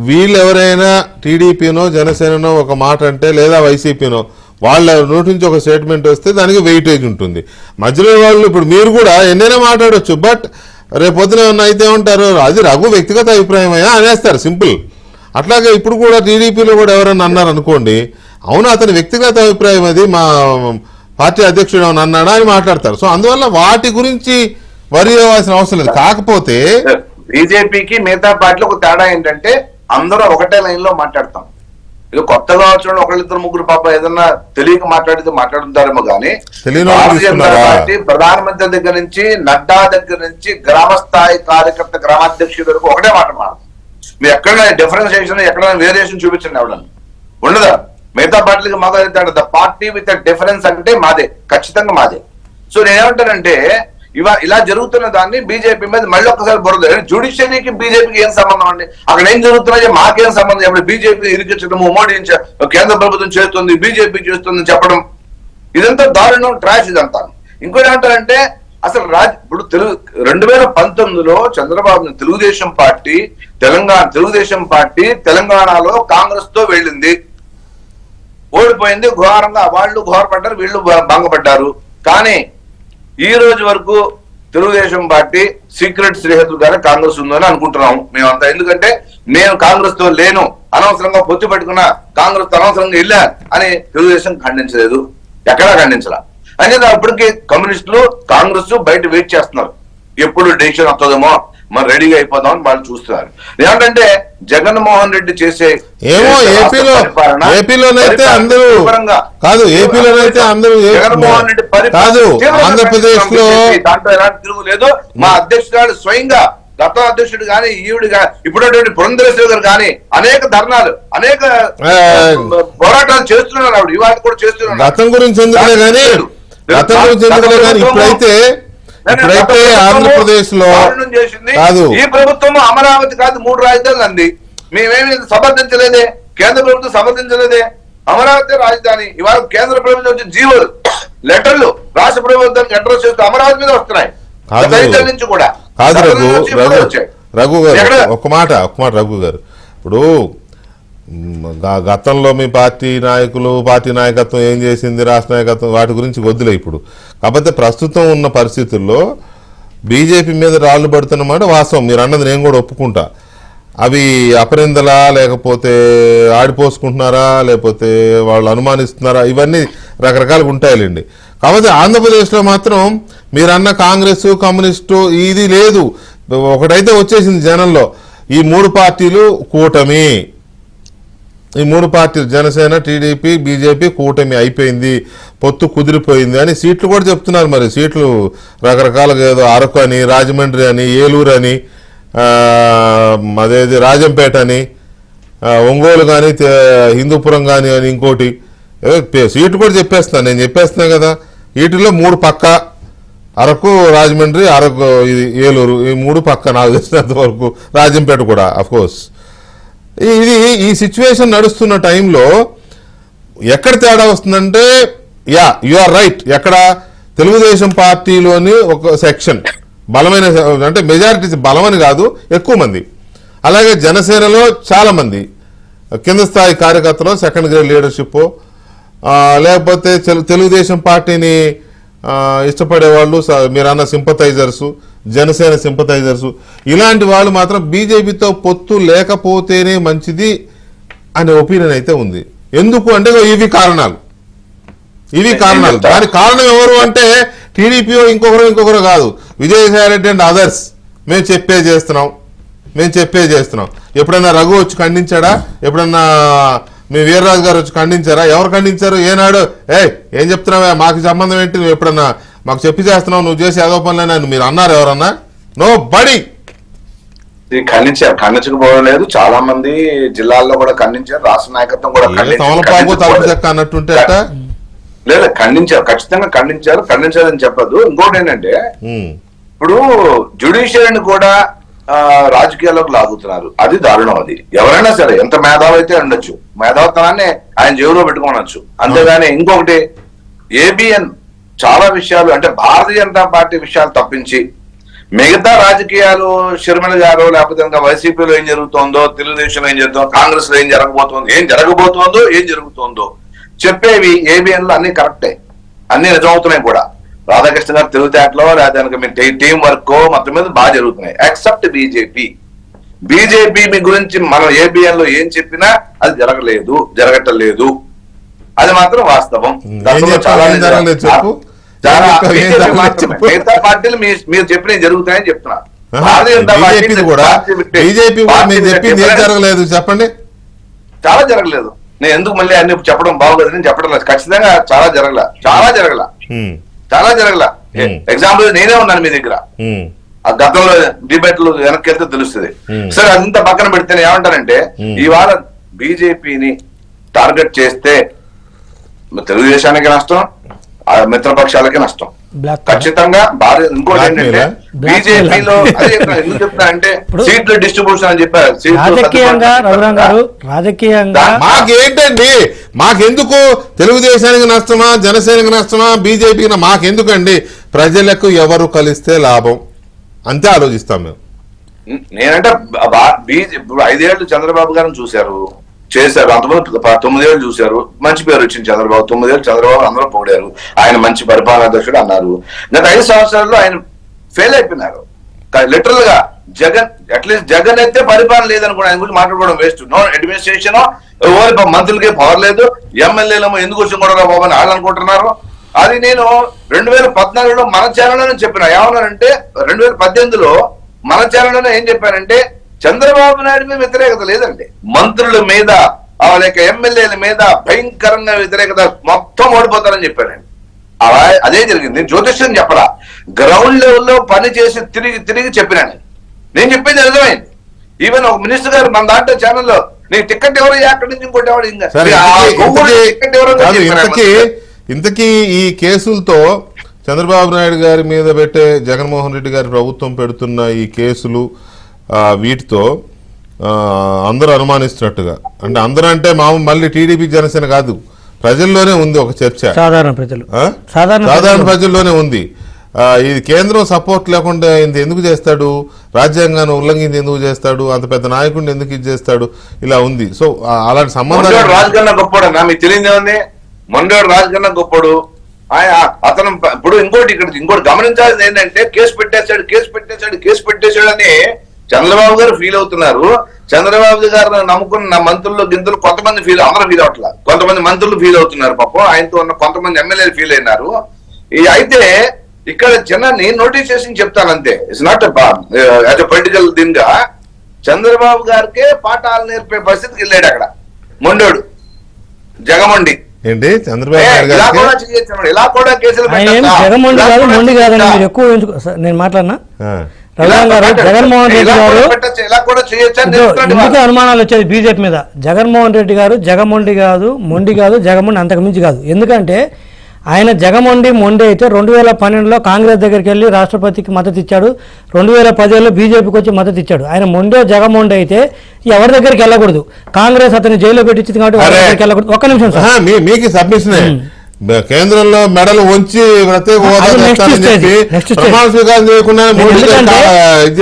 వీళ్ళు ఎవరైనా టీడీపీనో జనసేననో ఒక మాట అంటే, లేదా వైసీపీనో వాళ్ళ నోటి నుంచి ఒక స్టేట్మెంట్ వస్తే దానికి వెయిటేజ్ ఉంటుంది. మధ్యలో వాళ్ళు ఇప్పుడు మీరు కూడా ఎన్నైనా మాట్లాడవచ్చు, బట్ రేపొద్దున అయితే ఏమంటారు, అది రఘు వ్యక్తిగత అభిప్రాయమయ్యా అనేస్తారు, సింపుల్. అట్లాగే ఇప్పుడు కూడా టీడీపీలో కూడా ఎవరన్నా అన్నారు అనుకోండి, అవును అతని వ్యక్తిగత అభిప్రాయం, అది మా పార్టీ అధ్యక్షుడు ఏమన్నా అన్నాడా అని మాట్లాడతారు. సో అందువల్ల వాటి గురించి వరి అవ్వాల్సిన అవసరం లేదు. కాకపోతే బీజేపీకి మిగతా పార్టీలో ఒక తేడా ఏంటంటే అందరూ ఒకటే లైన్ లో మాట్లాడతాం. ఇక కొత్తగా వచ్చిన ఒకళ్ళిద్దరు ముగ్గురు పాప ఏదన్నా తెలియక మాట్లాడుతారేమో కానీ భారతీయ జనతా పార్టీ ప్రధానమంత్రి దగ్గర నుంచి, నడ్డా దగ్గర నుంచి, గ్రామ స్థాయి కార్యకర్త, గ్రామాధ్యక్షుడి వరకు ఒకటే మాట మాట్లాడతాం. మీరు ఎక్కడైనా డిఫరెన్షియేషన్, ఎక్కడైనా వేరియేషన్ చూపించండి, ఎవడన్నా ఉండదా? మిగతా పార్టీలకి మొదలెత్తాడు ద పార్టీ విత్ డిఫరెన్స్ అంటే మాదే, ఖచ్చితంగా మాదే. సో నేనేమంటానంటే ఇలా జరుగుతున్న దాన్ని బీజేపీ మీద మళ్ళీ ఒక్కసారి బురద. జ్యుడిషియరీకి బీజేపీకి ఏం సంబంధం అండి? అక్కడ ఏం జరుగుతున్నాయో మాకేం సంబంధం? ఎప్పుడు బీజేపీ ఇరికించడము, మోడీ కేంద్ర ప్రభుత్వం చేస్తుంది, బీజేపీ చేస్తుంది చెప్పడం, ఇదంతా దారుణం, ట్రాష్ ఇదంతా. ఇంకోటి ఏమంటారంటే అసలు ఇప్పుడు 2019లో చంద్రబాబు తెలుగుదేశం పార్టీ తెలంగాణలో కాంగ్రెస్ తో వెళ్ళింది, ఓడిపోయింది ఘోరంగా. వాళ్ళు ఘోరపడ్డారు, వీళ్ళు భంగపడ్డారు. కానీ ఈ రోజు వరకు తెలుగుదేశం పార్టీ సీక్రెట్ శ్రీహతులుగానే కాంగ్రెస్ ఉందని అనుకుంటున్నాము మేమంతా. ఎందుకంటే నేను కాంగ్రెస్ తో లేను, అనవసరంగా పొత్తు పెట్టుకున్నా, కాంగ్రెస్ తో అనవసరంగా వెళ్ళా అని తెలుగుదేశం ఖండించలేదు, ఎక్కడా ఖండించలా. అంటే అప్పటికి కమ్యూనిస్టులు, కాంగ్రెస్ బయట వెయిట్ చేస్తున్నారు, ఎప్పుడు డెసిషన్ వస్తుందేమో మనం రెడీగా అయిపోదామని వాళ్ళు చూస్తున్నారు. ఏమంటే జగన్మోహన్ రెడ్డి చేసే ఏపీలోనైతే అందరూ కాదు, ఏపీలోనైతే అందరూ జగన్మోహన్ రెడ్డి ఆంధ్రప్రదేశ్ లో దాంట్లో ఎలాంటి తిరుగులేదు. మా అధ్యక్షుడు స్వయంగా గత అధ్యక్షుడు కానీ, ఈవిడ ఇప్పుడు పురంధరేశ్వరి గారు కానీ అనేక ధర్నాలు, అనేక పోరాటాలు చేస్తున్నారు. ఆవిడ ఇవాళ కూడా చేస్తున్నారు. గతం గురించి ఎందుకులే కానీ ఇప్పుడైతే ఆంధ్రప్రదేశ్ లో కాదు, ఈ ప్రభుత్వం అమరావతి కాదు 3 రాజధానులు అంది. మేమేమి సమర్థించలేదే, కేంద్ర ప్రభుత్వం సమర్థించలేదే. అమరావతి రాజధాని. ఇవాళ కేంద్ర ప్రభుత్వం వచ్చి జీవోలు, లెటర్లు రాష్ట్ర ప్రభుత్వానికి అడ్రస్ చేస్తూ అమరావతి మీద వస్తున్నాయి నుంచి కూడా. కాదు రఘు గారు, ఒక మాట రఘు గారు, ఇప్పుడు గతంలో మీ పార్టీ నాయకులు, పార్టీ నాయకత్వం ఏం చేసింది, రాష్ట్ర నాయకత్వం, వాటి గురించి వద్దులే ఇప్పుడు. కాకపోతే ప్రస్తుతం ఉన్న పరిస్థితుల్లో బీజేపీ మీద రాళ్లు పడుతున్నమాట వాస్తవం, మీరు అన్నది నేను కూడా ఒప్పుకుంటా. అవి అపరిందలా, లేకపోతే ఆడిపోసుకుంటున్నారా, లేకపోతే వాళ్ళు అనుమానిస్తున్నారా, ఇవన్నీ రకరకాలుగా ఉంటాయిలేండి. కాకపోతే ఆంధ్రప్రదేశ్లో మాత్రం మీరన్న కాంగ్రెస్ కమ్యూనిస్టు ఇది లేదు. ఒకటైతే వచ్చేసింది జనంలో, ఈ 3 పార్టీలు కూటమి, ఈ 3 పార్టీలు జనసేన, టీడీపీ, బీజేపీ కూటమి అయిపోయింది, పొత్తు కుదిరిపోయింది అని సీట్లు కూడా చెప్తున్నారు. మరి సీట్లు రకరకాలుగా ఏదో అరకు అని, రాజమండ్రి అని, ఏలూరు అని, అదేది రాజంపేట అని, ఒంగోలు కానీ, హిందూపురం కానీ అని ఇంకోటి సీట్లు కూడా చెప్పేస్తున్నాను. నేను చెప్పేస్తున్నా కదా, వీటిలో 3 పక్క, అరకు, రాజమండ్రి, అరకు, ఇది ఏలూరు, ఈ 3 పక్క నాకు తెలిసినంత వరకు, రాజంపేట కూడా అఫ్కోర్స్. ఇది ఈ సిచ్యువేషన్ నడుస్తున్న టైంలో ఎక్కడ తేడా వస్తుందంటే, యు ఆర్ రైట్, ఎక్కడ తెలుగుదేశం పార్టీలోని ఒక సెక్షన్ బలమైన, అంటే మెజారిటీ బలమని కాదు, ఎక్కువ మంది, అలాగే జనసేనలో చాలా మంది కింద స్థాయి కార్యకర్తలు, సెకండ్ గ్రేడ్ లీడర్షిప్, లేకపోతే తెలుగుదేశం పార్టీని ఇష్టపడే వాళ్ళు, మీరన్న సింపథైజర్సు, జనసేన సింపథైజర్సు, ఇలాంటి వాళ్ళు మాత్రం బీజేపీతో పొత్తు లేకపోతేనే మంచిది అనే ఒపీనియన్ అయితే ఉంది. ఎందుకు అంటే ఇవి కారణాలు. దానికి కారణం ఎవరు అంటే టీడీపీ ఇంకొకరు కాదు, విజయసాయి రెడ్డి అండ్ అదర్స్. మేము చెప్పే చేస్తున్నాం. ఎప్పుడన్నా రఘు వచ్చి ఖండించాడా? ఎప్పుడన్నా మీ వీర్రాజు గారు వచ్చి ఖండించారా? ఎవరు ఖండించారు? ఏనాడు ఏం చెప్తున్నావా, మాకు సంబంధం ఏంటి, నువ్వు ఎప్పుడన్నా మాకు చెప్పి చేస్తున్నావు, నువ్వు చేసి ఏదో పనులైనా మీరు అన్నారు ఎవరన్నా? నో బడి. ఖండించకపోవడం లేదు, చాలా మంది జిల్లాల్లో కూడా ఖండించారు, రాష్ట్ర నాయకత్వం కూడా తమలపాకు తలుపు చెక్క అన్నట్టుంటే లేదు, ఖండించారు, ఖచ్చితంగా ఖండించాలని చెప్పదు. ఇంకోటి ఏంటంటే, ఇప్పుడు జ్యుడిషియరీని కూడా రాజకీయాల్లోకి లాగుతున్నారు, అది దారుణం. అది ఎవరైనా సరే ఎంత మేధావి అయితే ఉండొచ్చు, మేధావితనాన్ని ఆయన జేబులో పెట్టుకోనొచ్చు, అంతేగాని ఇంకొకటి ఏబిఎన్ చాలా విషయాలు, అంటే భారతీయ జనతా పార్టీ విషయాలు తప్పించి మిగతా రాజకీయాలు, షర్మిల గారు లేకపోతే ఇంకా వైసీపీలో ఏం జరుగుతోందో, తెలుగుదేశంలో ఏం జరుగుతుందో, కాంగ్రెస్ లో ఏం జరగబోతోందో చెప్పేవి ఏబిఎన్ లో అన్ని కరెక్టే, అన్ని నిజమవుతున్నాయి కూడా. రాధాకృష్ణ గారు తెలివితేటలో లేదా టీం వర్క్ మొత్తం మీద బాగా జరుగుతున్నాయి, ఎక్సెప్ట్ బీజేపీ మీ గురించి మనం ఏబిఎన్ లో ఏం చెప్పినా అది జరగటం లేదు, అది మాత్రం వాస్తవం. మిగతా పార్టీలు మీరు చెప్పిన జరుగుతాయని చెప్తున్నారు. చెప్పండి. చాలా జరగలేదు. నేను ఎందుకు మళ్ళీ అన్ని చెప్పడం బాగోదని చెప్పడం లేదు, ఖచ్చితంగా చాలా జరగల. ఎగ్జాంపుల్ నేనే ఉన్నాను మీ దగ్గర, ఆ గతంలో డిబేట్లు వెనక్కి వెళ్తే తెలుస్తుంది. సరే అదంతా పక్కన పెడితే ఏమంటారంటే, ఇవాళ బీజేపీని టార్గెట్ చేస్తే తెలుగుదేశానికి నష్టం, మిత్రపక్షాలకి నష్టం ఖచ్చితంగా. ఇంకోటి ఏంటంటే బీజేపీలో ఎందుకు చెప్తానంటే సీట్ల డిస్ట్రిబ్యూషన్ అని చెప్పారు. రాజకీయంగా మాకేంటండి, మాకెందుకు తెలుగుదేశానికి నష్టమా, జనసేనకి నష్టమా, బీజేపీకి మాకెందుకండి? ప్రజలకు ఎవరు కలిస్తే లాభం అంతే ఆలోచిస్తాం మేము. నేనంటే 5 ఏళ్ళు చంద్రబాబు గారిని చేశారు, అంతమంది 9 ఏళ్ళు చూశారు, మంచి పేరు వచ్చింది చంద్రబాబు. 9 ఏళ్ళు చంద్రబాబు అందరూ పొగిడారు, ఆయన మంచి పరిపాలనా అధ్యక్షుడు అన్నారు. గత 5 సంవత్సరాల్లో ఆయన ఫెయిల్ అయిపోయినారు లిటరల్ గా. అట్లీస్ట్ జగన్ అయితే పరిపాలన లేదనుకోండి, ఆయన గురించి మాట్లాడుకోవడం వేస్ట్. నో అడ్మినిస్ట్రేషన్, ఎవరి మంత్రులకి పవర్ లేదు, ఎమ్మెల్యేలేమో ఎందుకు వచ్చి కూడా బాబు అని వాళ్ళు అనుకుంటున్నారు. అది నేను 2014లో మన ఛానల్లోనే చెప్పిన. ఏమన్నానంటే 2018లో మన ఛానల్లోనే ఏం చెప్పానంటే, చంద్రబాబు నాయుడు మీద వ్యతిరేకత లేదండి, మంత్రుల మీద లేక ఎమ్మెల్యేల మీద భయంకరంగా వ్యతిరేకత, మొత్తం ఓడిపోతారని చెప్పానండి. అదే జరిగింది. జ్యోతిష్యం చెప్పరా, గ్రౌండ్ లెవెల్లో పని చేసి తిరిగి చెప్పినాను. నేను చెప్పింది నిజమైంది. ఈవెన్ ఒక మినిస్టర్ గారు మన దాంట్లో ఛానల్లో నీకు టికెట్ ఎవరు, అక్కడి నుంచి ఇంకోటి ఎవరు, ఇంతకీ ఈ కేసులతో చంద్రబాబు నాయుడు గారి మీద పెట్టే, జగన్మోహన్ రెడ్డి గారి ప్రభుత్వం పెడుతున్న ఈ కేసులు వీటితో అందరూ అనుమానిస్తున్నట్టుగా, అంటే అందరూ అంటే మళ్ళీ టీడీపీ జనసేన కాదు, ప్రజల్లోనే ఉంది ఒక చర్చ, సాధారణ ప్రజల్లోనే ఉంది. ఇది కేంద్రం సపోర్ట్ లేకుండా ఎందుకు చేస్తాడు, రాజ్యాంగాన్ని ఉల్లంఘించి ఎందుకు చేస్తాడు, అంత పెద్ద నాయకుడిని ఎందుకు ఇది చేస్తాడు, ఇలా ఉంది. సో అలాంటి సంబంధాలు. రాజకన్నా గొప్పడు మీకు తెలియదే, మొండోడు రాజకన్నా గొప్పడు అతను. ఇప్పుడు ఇంకోటి గమనించాల్సింది ఏంటంటే, కేసు పెట్టేశాడు అని చంద్రబాబు గారు ఫీల్ అవుతున్నారు. చంద్రబాబు గారు నమ్ముకున్న మంత్రులు గింతులు కొంతమంది అందరూ ఫీల్ అవట్లా, కొంతమంది మంత్రులు ఫీల్ అవుతున్నారు. పాపం ఆయనతో ఉన్న కొంతమంది ఎమ్మెల్యేలు ఫీల్ అయినారు. అయితే ఇక్కడ నేను నోటీస్ చేసి చెప్తాను అంతే. It's not as a political thing గా చంద్రబాబు గారికే పాఠాలు నేర్పే పరిస్థితికి వెళ్ళాడు అక్కడ మొండోడు జగమొండి. ఏంటి చంద్రబాబు నాయుడు ఇలా గారికి కూడా చేయొచ్చు, ఇలా కూడా కేసులు జగన్మోహన్ కాదు మొండి కాదని మీరు ఎక్కువ నేను మాట్లాడినా రఘురామ్ గారు, జగన్మోహన్ రెడ్డి గారు ఇలా కూడా చేయొచ్చు. ఎందుకు అనుమానాలు వచ్చేది బీజేపీ మీద? జగన్మోహన్ రెడ్డి గారు జగమొండి కాదు, మొండి కాదు, జగమొండి అంతకు మించి కాదు. ఎందుకంటే ఆయన జగమొండి మొండి అయితే 2012లో కాంగ్రెస్ దగ్గరికి వెళ్ళి రాష్ట్రపతికి మద్దతు ఇచ్చాడు, 2010లో బీజేపీకి వచ్చి మద్దతు ఇచ్చాడు. ఆయన మొండో జగమొండి అయితే ఎవరి దగ్గరికి వెళ్ళకూడదు, కాంగ్రెస్ అతన్ని జైల్లో పెట్టించింది కాబట్టి ఎవరి దగ్గరికి వెళ్ళకూడదు. ఒక్క నిమిషం సార్, మీకు సబ్మిషన్ కేంద్రంలో మెడలు వంచి ప్రత్యేక హోదా తెస్తానని చెప్పి ప్రమాణ స్వీకారం చేయకుండా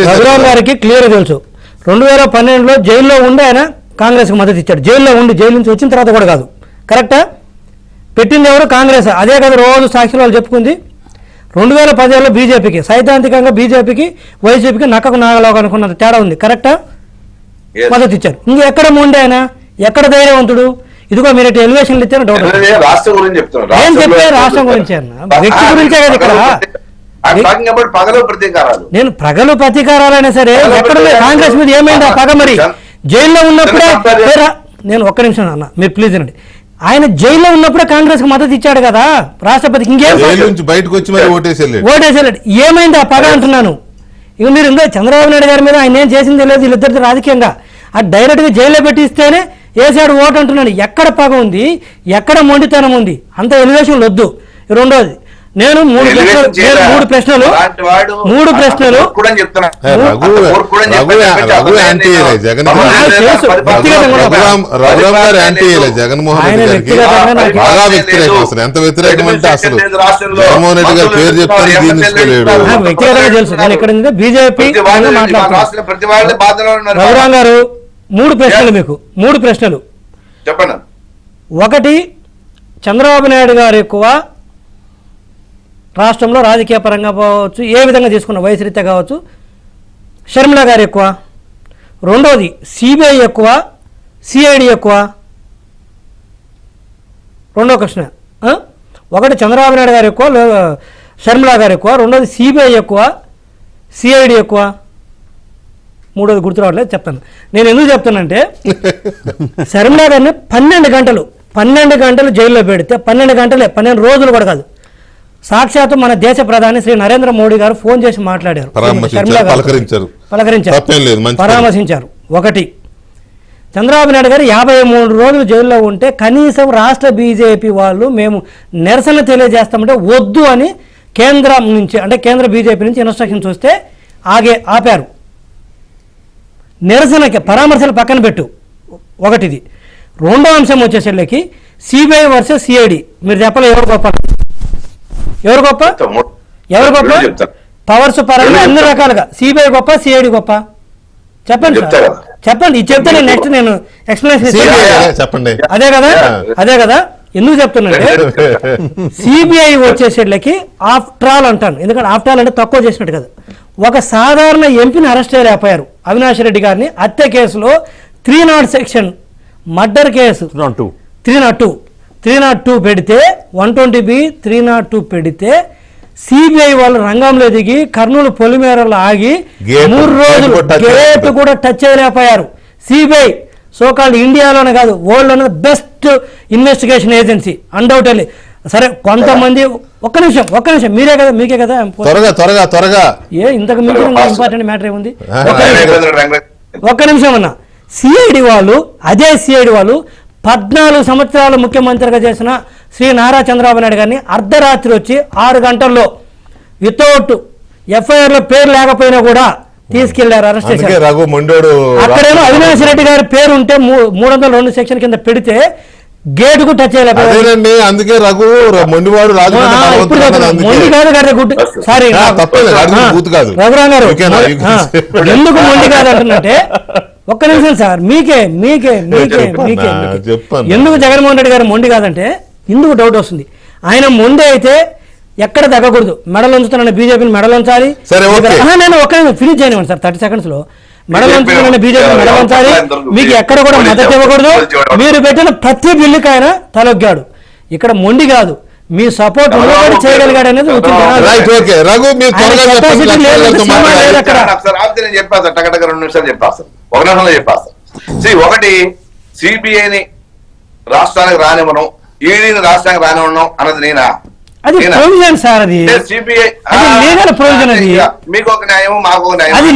రఘురామ్ గారికి క్లియర్ తెలుసు. 2012లో జైల్లో ఉండి ఆయన కాంగ్రెస్కి మద్దతు ఇచ్చాడు. జైల్లో ఉండి, జైలు నుంచి వచ్చిన తర్వాత కూడా కాదు. కరెక్టా? పెట్టింది ఎవరు? కాంగ్రెస్. అదే కదా రోజు సాక్షులు వాళ్ళు చెప్పుకుంది. 2010లో బీజేపీకి, సైద్ధాంతికంగా బీజేపీకి వైసీపీకి నక్కకు నాగలోకి అనుకున్నంత తేడా ఉంది. కరెక్టా? మద్దతు ఇచ్చారు. ఇంకెక్కడ మొండి ఆయన, ఎక్కడ ధైర్యవంతుడు? ఇదిగో మీరు ఎలివేషన్లు ఇచ్చారు డౌట్. రాష్ట్రం గురించి చెప్తున్నారు. ఏం చెప్పే రాష్ట్రం గురించి అన్న, వ్యక్తి గురించే కదా ఇక్కడ. నేను పగలు ప్రతీకారాలైనా సరే ఎక్కడ కాంగ్రెస్ మీద ఏమైంది ఆ పగ? మరి జైల్లో ఉన్నప్పుడే నేను ఒక్క నిమిషం అన్న, మీరు ప్లీజ్ అండి. ఆయన జైల్లో ఉన్నప్పుడే కాంగ్రెస్ కి మద్దతు ఇచ్చాడు కదా రాష్ట్రపతికి. ఇంకేం బయటకు వచ్చి మరి ఓటేసేలాడు. ఏమైంది ఆ పగ అంటున్నాను. ఇక మీరు ఇంకా చంద్రబాబు నాయుడు గారి మీద ఆయన ఏం చేసింది లేదు, వీళ్ళిద్దరిది రాజకీయంగా అది డైరెక్ట్ గా జైల్లో పెట్టి ఇస్తేనే వేసాడు ఓటు అంటున్నాను. ఎక్కడ పగ ఉంది, ఎక్కడ మొండితనం ఉంది? అంత ఎలివేషన్లు వద్దు. రెండోది, నేను మూడు ప్రశ్నలు జగన్మోహన్ రెడ్డి గారికి బాగా వ్యతిరేకం. అసలు ఎంత వ్యతిరేకం అంటే అసలు జగన్మోహన్ రెడ్డి గారి పేరు చెప్తాను వ్యక్తిగతంగా తెలుసు. నేను ఇక్కడ బీజేపీ మాట్లాడుతున్నాను. రఘురామ్ గారు, మూడు ప్రశ్నలు మీకు, మూడు ప్రశ్నలు చెప్పండి. ఒకటి, చంద్రబాబు నాయుడు గారు ఎక్కువ రాష్ట్రంలో రాజకీయ పరంగా కావచ్చు, ఏ విధంగా తీసుకున్న వయసు రీత్యా కావచ్చు, షర్మిల గారు ఎక్కువ. రెండోది, సిబిఐ ఎక్కువ, సిఐడి ఎక్కువ? రెండో ప్రశ్న. ఒకటి, చంద్రబాబు నాయుడు గారు ఎక్కువ, షర్మిల గారు ఎక్కువ. రెండోది, సిబిఐ ఎక్కువ, సిఐడి ఎక్కువ. మూడోది గుర్తు రావట్లేదు, చెప్తాను. నేను ఎందుకు చెప్తానంటే షర్మిల గారిని 12 గంటలు జైల్లో పెడితే, 12 గంటలే, 12 రోజులు కూడా కాదు, సాక్షాత్తు మన దేశ ప్రధాని శ్రీ నరేంద్ర మోడీ గారు ఫోన్ చేసి మాట్లాడారు, పరామర్శించారు. ఒకటి, చంద్రబాబు నాయుడు గారు 53 రోజులు జైల్లో ఉంటే కనీసం రాష్ట్ర బీజేపీ వాళ్ళు మేము నిరసన తెలియజేస్తామంటే వద్దు అని కేంద్రం నుంచి, అంటే కేంద్ర బీజేపీ నుంచి ఇన్స్ట్రక్షన్స్ వస్తే ఆపారు. నిరసనకి పరామర్శలు పక్కన పెట్టు. ఒకటిది. రెండో అంశం వచ్చేసరికి సిబిఐ వర్సెస్ సిఐడి. మీరు చెప్పలే ఎవరు గొప్ప, ఎవరు గొప్ప, ఎవరు గొప్ప? పవర్స్ పరంగా అన్ని రకాలుగా సిబిఐ గొప్ప, సిఐడి గొప్ప? చెప్పండి సార్, చెప్పండి. ఇది చెప్తే నేను నెక్స్ట్ నేను ఎక్స్ప్లెనేషన్ చెప్పండి. అదే కదా ఎందుకు చెప్తున్నానంటే సిబిఐ వచ్చేసరికి ఆఫ్టర్ ఆల్ అంటాను. ఎందుకంటే ఆఫ్టర్ ఆల్ అంటే తక్కువ చేసినట్టు కదా. ఒక సాధారణ ఎంపీని అరెస్ట్ చేయలేకపోయారు, అవినాష్ రెడ్డి గారిని. హత్య కేసులో 300 సెక్షన్, మర్డర్ కేసు 302 పెడితే, 120B 302 పెడితే సిబిఐ వాళ్ళు రంగంలో దిగి కర్నూలు పొలిమేరలో ఆగి 3 రోజులు గేట్ కూడా టచ్ చేయలేకపోయారు. సిబిఐ సోకాల్డ్ ఇండియాలోనే కాదు వరల్డ్లోనే బెస్ట్ ఇన్వెస్టిగేషన్ ఏజెన్సీ అన్డౌటెడ్లీ. సరే, కొంతమంది ఒక్క నిమిషం మీరే కదా, మీకే కదా త్వరగా ఇంతకు మించిన ఇంపార్టెంట్ మ్యాటర్ ఏముంది? ఒక్క నిమిషం అన్న. సిఐడి వాళ్ళు, అదే సిఐడి వాళ్ళు 14 సంవత్సరాలు ముఖ్యమంత్రిగా చేసిన శ్రీ నారా చంద్రబాబు నాయుడు గారిని అర్ధరాత్రి వచ్చి 6 గంటల్లో వితౌట్ ఎఫ్ఐఆర్ లో పేరు లేకపోయినా కూడా తీసుకెళ్లారు, అరెస్ట్ చేశారు. అక్కడేమో అవినాష్ రెడ్డి గారి పేరు ఉంటే 302 సెక్షన్ కింద పెడితే గేట్ కు టచ్ చేయలేకపోయారు. అందుకే రఘు మొండివాడు రఘురామ్ గారు ఎందుకు మొండి కాదు అంటున్నట్టే, ఒక్క నిమిషం సార్, మీకే ఎందుకు జగన్మోహన్ రెడ్డి గారు మొండి కాదంటే ఇందుకు డౌట్ వస్తుంది. ఆయన మొండి అయితే ఎక్కడ తగ్గకూడదు, మెడలు ఉంచుతానని బీజేపీని మెడలు ఉంచాలి. నేను ఒక ఫినిష్ చేయనివ్వండి సార్, 30 seconds లో. మెడవంచాలని బీజేపీ మెడవంచాలి, మీకు ఎక్కడ కూడా మద్దతు ఇవ్వకూడదు, మీరు పెట్టిన ప్రతి బిల్లుకి ఆయన తలొగ్గాడు. ఇక్కడ మొండి కాదు, మీ సపోర్ట్ ఉన్నవాడు చేయగలిగాడు అనేది రైట్. ఓకే రఘు, మీరు త్వరగా చెప్పండి. నేను చెప్పేస్తాను, టకటక 2 నిమిషాలు చెప్పేస్తాను, 1 నిమిషంలో చెప్పేస్తాను. ఒకటి, సిబిఐని రాష్ట్రానికి రానివ్వను, ఈడీని రాష్ట్రానికి రానివ్వను అన్నది నేనా? అది ప్రొవిజన్ సార్, అది సిబిఐ లీగల్ ప్రొవిజన్, అది మీకు ఒక న్యాయం, మాకు ఒక న్యాయం. అది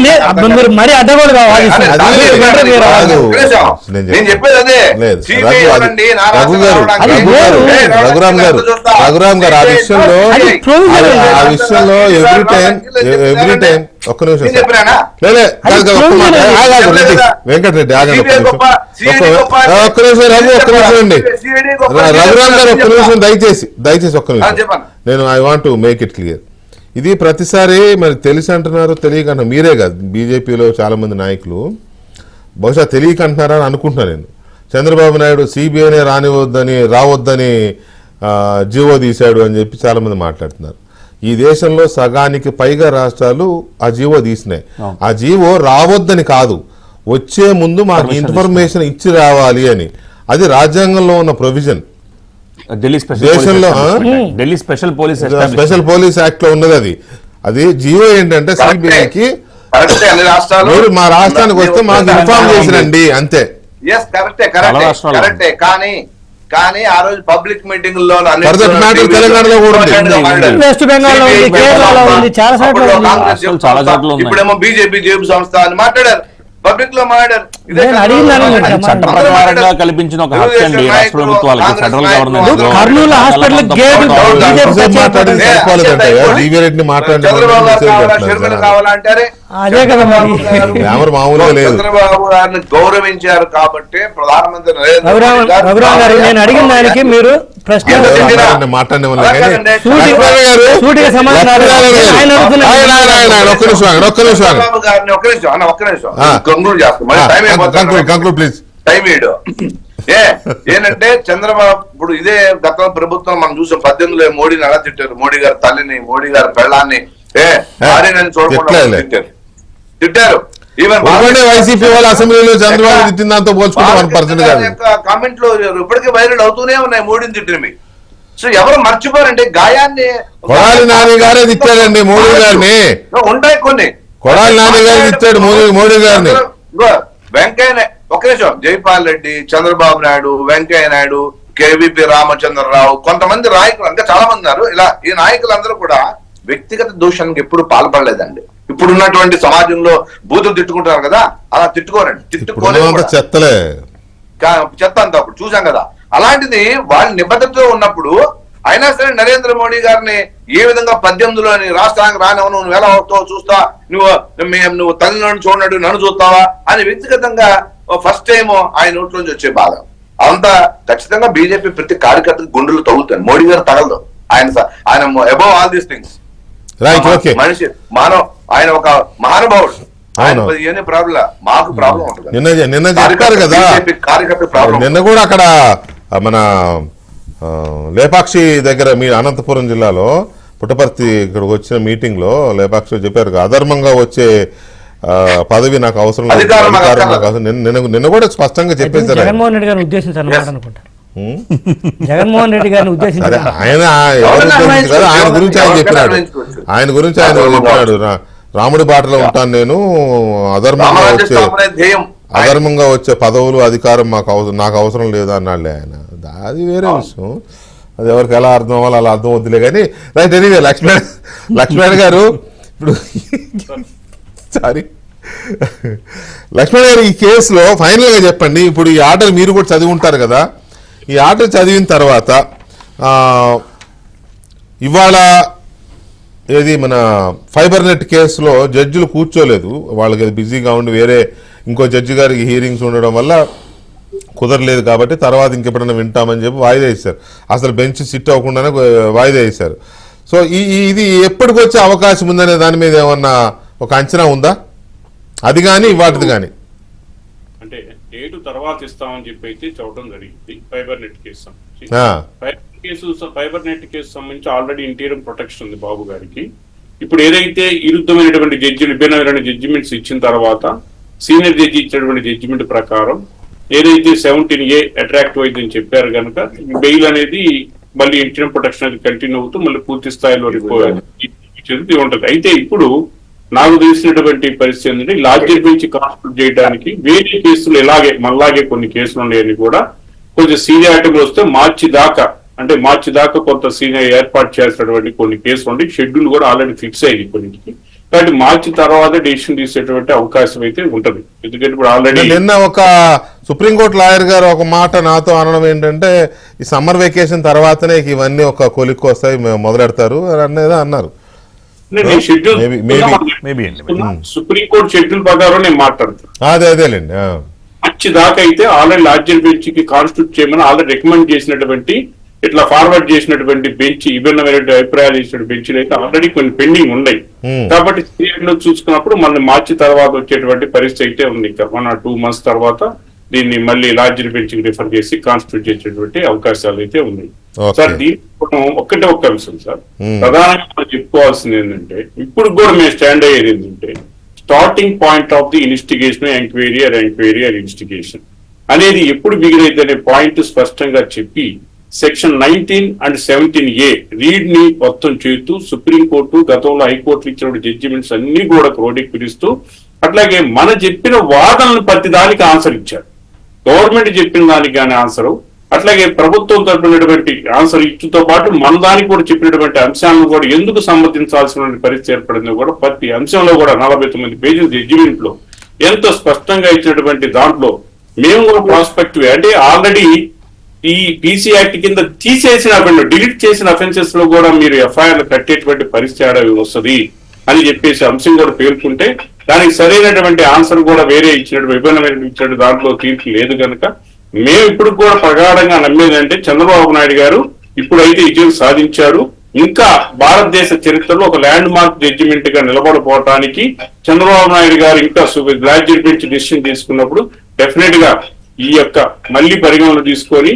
మీరు మరీ అడ్డగోలు కావాలి. నేను చెప్పేది అదే. సిబిఐ ఇవ్వండి, రఘురామ్ గారు ఆ విషయంలో ఎవ్రీ టైం ఒక్క నిమిషం వెంకటరెడ్డి ఆగండి, ఒక్క నిమిషం రఘు, ఒక్క నిమిషం అండి. రఘురామ్ గారు ఒక్క నిమిషం, దయచేసి ఒక్క నిమిషం. నేను I want to make it clear. ఇది ప్రతిసారి మరి తెలిసి అంటున్నారు, తెలియక అంటున్నారు. మీరే కాదు, బీజేపీలో చాలా మంది నాయకులు బహుశా తెలియక అంటున్నారని అనుకుంటున్నాను నేను. చంద్రబాబు నాయుడు సిబిఐనే రావద్దని జీవో తీశాడు అని చెప్పి చాలా మంది మాట్లాడుతున్నారు. ఈ దేశంలో సగానికి పైగా రాష్ట్రాలు ఆ జీవో తీసినాయి. ఆ జీవో రావద్దని కాదు, వచ్చే ముందు మాకు ఇన్ఫర్మేషన్ ఇచ్చి రావాలి అని. అది రాజ్యాంగంలో ఉన్న provision. Delhi special police act లో ఉన్నది. అది జియో ఏంటంటే సిబిఐకి మీరు మా రాష్ట్రానికి వస్తే మాకు ఇన్ఫార్మ్ చేసిరండి అంతే. కరెక్టే, కానీ ఆ రోజు పబ్లిక్ మీటింగ్ లో తెలంగాణలో కూడా వెస్ట్ బెంగాల్ లో ఉంది, కేరళలో ఉంది, చాలా చోట్ల ఉంది. ఇప్పుడేమో బీజేపీ జేబు సంస్థ అని మాట్లాడారు, పబ్లిక్ లో మాట్లాడారు. చట్టప్రకారంగా కల్పించిన ఒక హక్కు అండి రాష్ట్ర ప్రభుత్వాలకి, ఫెడరల్ గవర్నమెంట్. కర్నూలు హాస్పిటల్ అదే కదా మామూలుగా లేదు. చంద్రబాబు గారిని గౌరవించారు కాబట్టి ప్రధానమంత్రి రఘురామ్ గారు నేను అడిగిన దానికి మీరు ప్రశ్న ఏంటంటే చంద్రబాబు ఇప్పుడు ఇదే గత ప్రభుత్వం మనం చూసాం. 18లో మోడీని ఎలా తిట్టారు, మోడీ గారి తల్లిని, మోడీ గారి పెళ్ళాన్ని చూడకుండా తిట్టారు. వైసీపీ వాళ్ళు అసెంబ్లీలో చంద్రబాబు తిట్టిన దాంతో పోల్చుకుంటే కామెంట్ లో ఇప్పటికీ వైరల్ అవుతూనే ఉన్నాయి మోడీని తిట్టినవి. సో ఎవరు మర్చిపోరండి గాయాన్ని. కొడాలి నాని గారే తిట్టాడండి మోడీ గారిని. ఉంటాయి కొన్ని. కొడాలి నాని గారు తిట్టాడు మోడీ గారిని. వెంకయ్య ఒక నిమిషం, జైపాల్ రెడ్డి, చంద్రబాబు నాయుడు, వెంకయ్య నాయుడు, కేవీపీ రామచంద్రరావు, కొంతమంది నాయకులు, ఇంకా చాలా మంది ఉన్నారు. ఇలా ఈ నాయకులందరూ కూడా వ్యక్తిగత దోషానికి ఎప్పుడు పాల్పడలేదండి. ఇప్పుడున్నటువంటి సమాజంలో బూతులు తిట్టుకుంటారు కదా, అలా తిట్టుకోరండి. చెత్తలే చెత్త అంతా అప్పుడు చూసాం కదా. అలాంటిది వాళ్ళ నిబద్ధతతో ఉన్నప్పుడు అయినా సరే నరేంద్ర మోడీ గారిని ఏ విధంగా 18లోని రాష్ట్రానికి రానివ్వను, నువ్వు ఎలా అవుతావు చూస్తా, నువ్వు తల్లిని చూడనట్టు నన్ను చూస్తావా అని వ్యక్తిగతంగా ఫస్ట్ టైం ఆయన నోట్లోంచి వచ్చే బాధ అంతా ఖచ్చితంగా బీజేపీ ప్రతి కార్యకర్తకు గుండెలు తగులుతాయి. మోడీ గారు తగలదు. ఆయన అబౌవ్ ఆల్ దీస్ థింగ్స్ మనిషి ఆయన ఒక మహానుభావుడు. ఆయన ప్రాబ్లం, మాకు ప్రాబ్లం ఉంటుంది. నిన్న చెప్పారు కదా, నిన్న కూడా అక్కడ మన లేపాక్షి దగ్గర మీ అనంతపురం జిల్లాలో పుట్టపర్తి ఇక్కడికి వచ్చిన మీటింగ్ లో లేపాక్షి చెప్పారు, అధర్మంగా వచ్చే పదవి నాకు అవసరం లేదు. నిన్న కూడా స్పష్టంగా చెప్పేశారు. జగన్మోహన్ రెడ్డి గారిని ఉద్దేశించారు అనుకుంటా. జగన్మోహన్ రెడ్డి గారిని ఉద్దేశించారు. ఆయన గురించి ఆయన చెప్పినాడు, రాముడి బాటలో ఉంటాను నేను, అధర్మంగా వచ్చే పదవులు అధికారం నాకు అవసరం లేదు అన్నాడులే ఆయన. అది వేరే విషయం, అది ఎవరికి ఎలా అర్థం అవ్వాలి అలా అర్థం వద్దులే కానీ. రైట్, ఎనీవే లక్ష్మణ్ గారు ఇప్పుడు సారీ లక్ష్మణ్ గారు ఈ కేసులో ఫైనల్ గా చెప్పండి. ఇప్పుడు ఈ ఆర్డర్ మీరు కూడా చదివి ఉంటారు కదా, ఈ ఆర్డర్ చదివిన తర్వాత ఇవాళ ఏది మన ఫైబర్ నెట్ కేసులో జడ్జిలు కూర్చోలేదు, వాళ్ళకి బిజీగా ఉండి వేరే ఇంకో జడ్జి గారికి హీరింగ్స్ ఉండడం వల్ల కుదరలేదు కాబట్టి తర్వాత ఇంకెప్పుడైనా వింటామని చెప్పి వాయిదా వేశారు. అసలు బెంచ్ సిట్ అవ్వకుండానే వాయిదా వేశారు. సో ఇది ఎప్పటికి వచ్చే అవకాశం ఉందనే దాని మీద ఏమన్నా ఒక అంచనా ఉందా? అది కానీ వాటిది కానీ అంటే డేటు తర్వాత ఇస్తామని చెప్పి అయితే చూడడం జరిగింది. Fibre net case fibre net case సంబంధించి ఆల్రెడీ ఇంటీరియం ప్రొటెక్షన్ ఉంది బాబు గారికి. ఇప్పుడు ఏదైతే విరుద్ధమైనటువంటి జడ్జిలు విభిన్నమైన జడ్జిమెంట్స్ ఇచ్చిన తర్వాత సీనియర్ జడ్జి ఇచ్చినటువంటి జడ్జిమెంట్ ప్రకారం ఏదైతే 17A అట్రాక్టివ్ అయిందని చెప్పారు కనుక బెయిల్ అనేది మళ్ళీ ఇంటర్నల్ ప్రొటెక్షన్ అనేది కంటిన్యూ అవుతూ మళ్ళీ పూర్తి స్థాయిలో ఇచ్చేది ఉంటుంది. అయితే ఇప్పుడు నాకు తెలిసినటువంటి పరిస్థితి ఏంటంటే లార్జర్ బెంచ్ కాన్స్టిట్యూట్ చేయడానికి వేరే కేసులు మళ్ళాగే కొన్ని కేసులు ఉన్నాయని కూడా కొంచెం సీనియారిటీ వస్తే మార్చి దాకా కొంత సీనియర్ ఏర్పాటు చేసినటువంటి కొన్ని కేసులు ఉండి షెడ్యూల్ కూడా ఆల్రెడీ ఫిక్స్ అయింది కొన్నింటికి. కాబట్టి మార్చి తర్వాత డెసిషన్ తీసేటువంటి అవకాశం అయితే ఉంటది. ఎందుకంటే ఇప్పుడు ఆల్రెడీ నిన్న ఒక సుప్రీంకోర్టు లాయర్ గారు ఒక మాట నాతో అనడం ఏంటంటే ఈ సమ్మర్ వెకేషన్ తర్వాతనే ఇవన్నీ ఒక కొలిక్కి వస్తాయి మొదలెడతారు అనేది అన్నారు. షెడ్యూల్ మేబీ సుప్రీంకోర్టు షెడ్యూల్ ప్రకారం నేను మాట్లాడుతాను. అదేలేండి. మార్చి దాకా అయితే ఆల్రెడీ లార్జర్ బెంచ్ కి కాన్స్టిట్యూట్ చేయమని ఆల్రెడీ రికమెండ్ చేసినటువంటి ఇట్లా ఫార్వర్డ్ చేసినటువంటి బెంచ్ విభిన్నమైన అభిప్రాయాలు ఇచ్చిన బెంచ్లు అయితే ఆల్రెడీ కొన్ని పెండింగ్ ఉన్నాయి. కాబట్టి సీరియడ్ లో చూసుకున్నప్పుడు మళ్ళీ మార్చి తర్వాత వచ్చేటువంటి పరిస్థితి అయితే ఉంది. 1 or 2 months తర్వాత దీన్ని మళ్ళీ లార్జర్ బెంచ్ కి రిఫర్ చేసి కాన్స్టిట్యూట్ చేసేటువంటి అవకాశాలు అయితే ఉన్నాయి. సార్ దీంట్లో ఒక్క అంశం సార్ ప్రధానంగా మనం చెప్పుకోవాల్సింది ఏంటంటే ఇప్పుడు కూడా మేము స్టాండ్ అయ్యేది ఏంటంటే starting point of the investigation enquiry and investigation అనేది ఎప్పుడు బిగినైతే అనే పాయింట్ స్పష్టంగా చెప్పి సెక్షన్ 19 and 17A రీడ్ ని మొత్తం చేస్తూ సుప్రీంకోర్టు గతంలో హైకోర్టు ఇచ్చిన జడ్జిమెంట్స్ అన్ని కూడా క్రోడీకరిస్తూ అట్లాగే మన చెప్పిన వాదనలు ప్రతి దానికి ఆన్సర్ ఇచ్చారు. గవర్నమెంట్ చెప్పిన దానికి కానీ ఆన్సరు, అట్లాగే ప్రభుత్వం తరపునటువంటి ఆన్సర్ ఇచ్చుతో పాటు మన దానికి కూడా చెప్పినటువంటి అంశాలను కూడా ఎందుకు సమర్థించాల్సిన పరిస్థితి ఏర్పడిందో కూడా ప్రతి అంశంలో కూడా 49 పేజీల జడ్జిమెంట్ లో ఎంతో స్పష్టంగా ఇచ్చినటువంటి దాంట్లో మేము కూడా ప్రాస్పెక్టివ్ అంటే ఆల్రెడీ ఈ పీసీ యాక్ట్ కింద డిలీట్ చేసిన అఫెన్సెస్ లో కూడా మీరు ఎఫ్ఐఆర్ కట్టేటువంటి పరిస్థితి వస్తుంది అని చెప్పేసి అంశం కూడా పేర్కొంటే దానికి సరైనటువంటి ఆన్సర్ కూడా వేరే విభిన్నమైన ఇచ్చినట్టు దాంట్లో తీర్పు లేదు కనుక మేము ఇప్పుడు కూడా ప్రగాఢంగా నమ్మేదంటే చంద్రబాబు నాయుడు గారు ఇప్పుడైతే విజయం సాధించారు. ఇంకా భారతదేశ చరిత్రలో ఒక ల్యాండ్ మార్క్ జడ్జిమెంట్ గా నిలబడిపోవటానికి చంద్రబాబు నాయుడు గారు ఇంకా లార్జర్ బెంచ్ డిసిషన్ తీసుకున్నప్పుడు డెఫినెట్ గా ఈ యొక్క మళ్ళీ పరిగణన తీసుకొని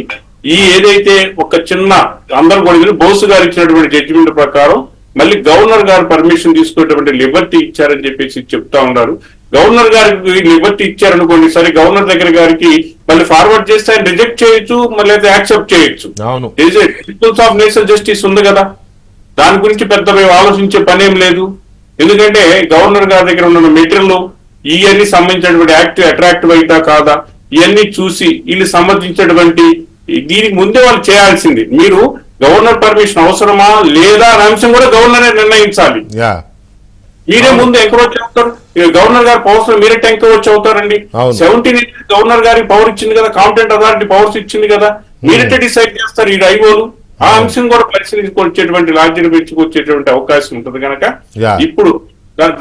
ఈ ఏదైతే ఒక చిన్న అందరు కూడా బోసు గారు ఇచ్చినటువంటి జడ్జిమెంట్ ప్రకారం మళ్ళీ గవర్నర్ గారు పర్మిషన్ తీసుకునేటువంటి లిబర్టీ ఇచ్చారని చెప్పేసి చెప్తా ఉన్నారు. గవర్నర్ గారికి లిబర్టీ ఇచ్చారనుకోండి, సరే గవర్నర్ దగ్గర గారికి మళ్ళీ ఫార్వర్డ్ చేస్తే ఆయన రిజెక్ట్ చేయొచ్చు, మళ్ళీ అయితే యాక్సెప్ట్ చేయొచ్చు. ప్రిన్సిపల్స్ ఆఫ్ నేషనల్ జస్టిస్ ఉంది కదా, దాని గురించి పెద్ద మేము ఆలోచించే పని ఏం లేదు. ఎందుకంటే గవర్నర్ గారి దగ్గర ఉన్న మెటీరియల్ ఇవన్నీ సంబంధించినటువంటి యాక్ట్ అట్రాక్టివ్ అయితా కాదా ఇవన్నీ చూసి వీళ్ళు సంబంధించినటువంటి దీనికి ముందే వాళ్ళు చేయాల్సింది. మీరు గవర్నర్ పర్మిషన్ అవసరమా లేదా అనే అంశం కూడా గవర్నరే నిర్ణయించాలి. మీరే ముందు ఎంక్రోచ్ అవుతారు. గవర్నర్ గారి పవర్స్ మీరే ఎంక్రోచ్ అవుతారండి. 17 గవర్నర్ గారికి పవర్ ఇచ్చింది కదా, కాంపిటెంట్ అథారిటీ పవర్స్ ఇచ్చింది కదా, మీరే డిసైడ్ చేస్తారు ఈ ఐఓలు. ఆ అంశం కూడా పరిశీలించుకొచ్చేటువంటి లార్జర్ బెంచ్కి వచ్చేటువంటి అవకాశం ఉంటుంది కనుక ఇప్పుడు దాని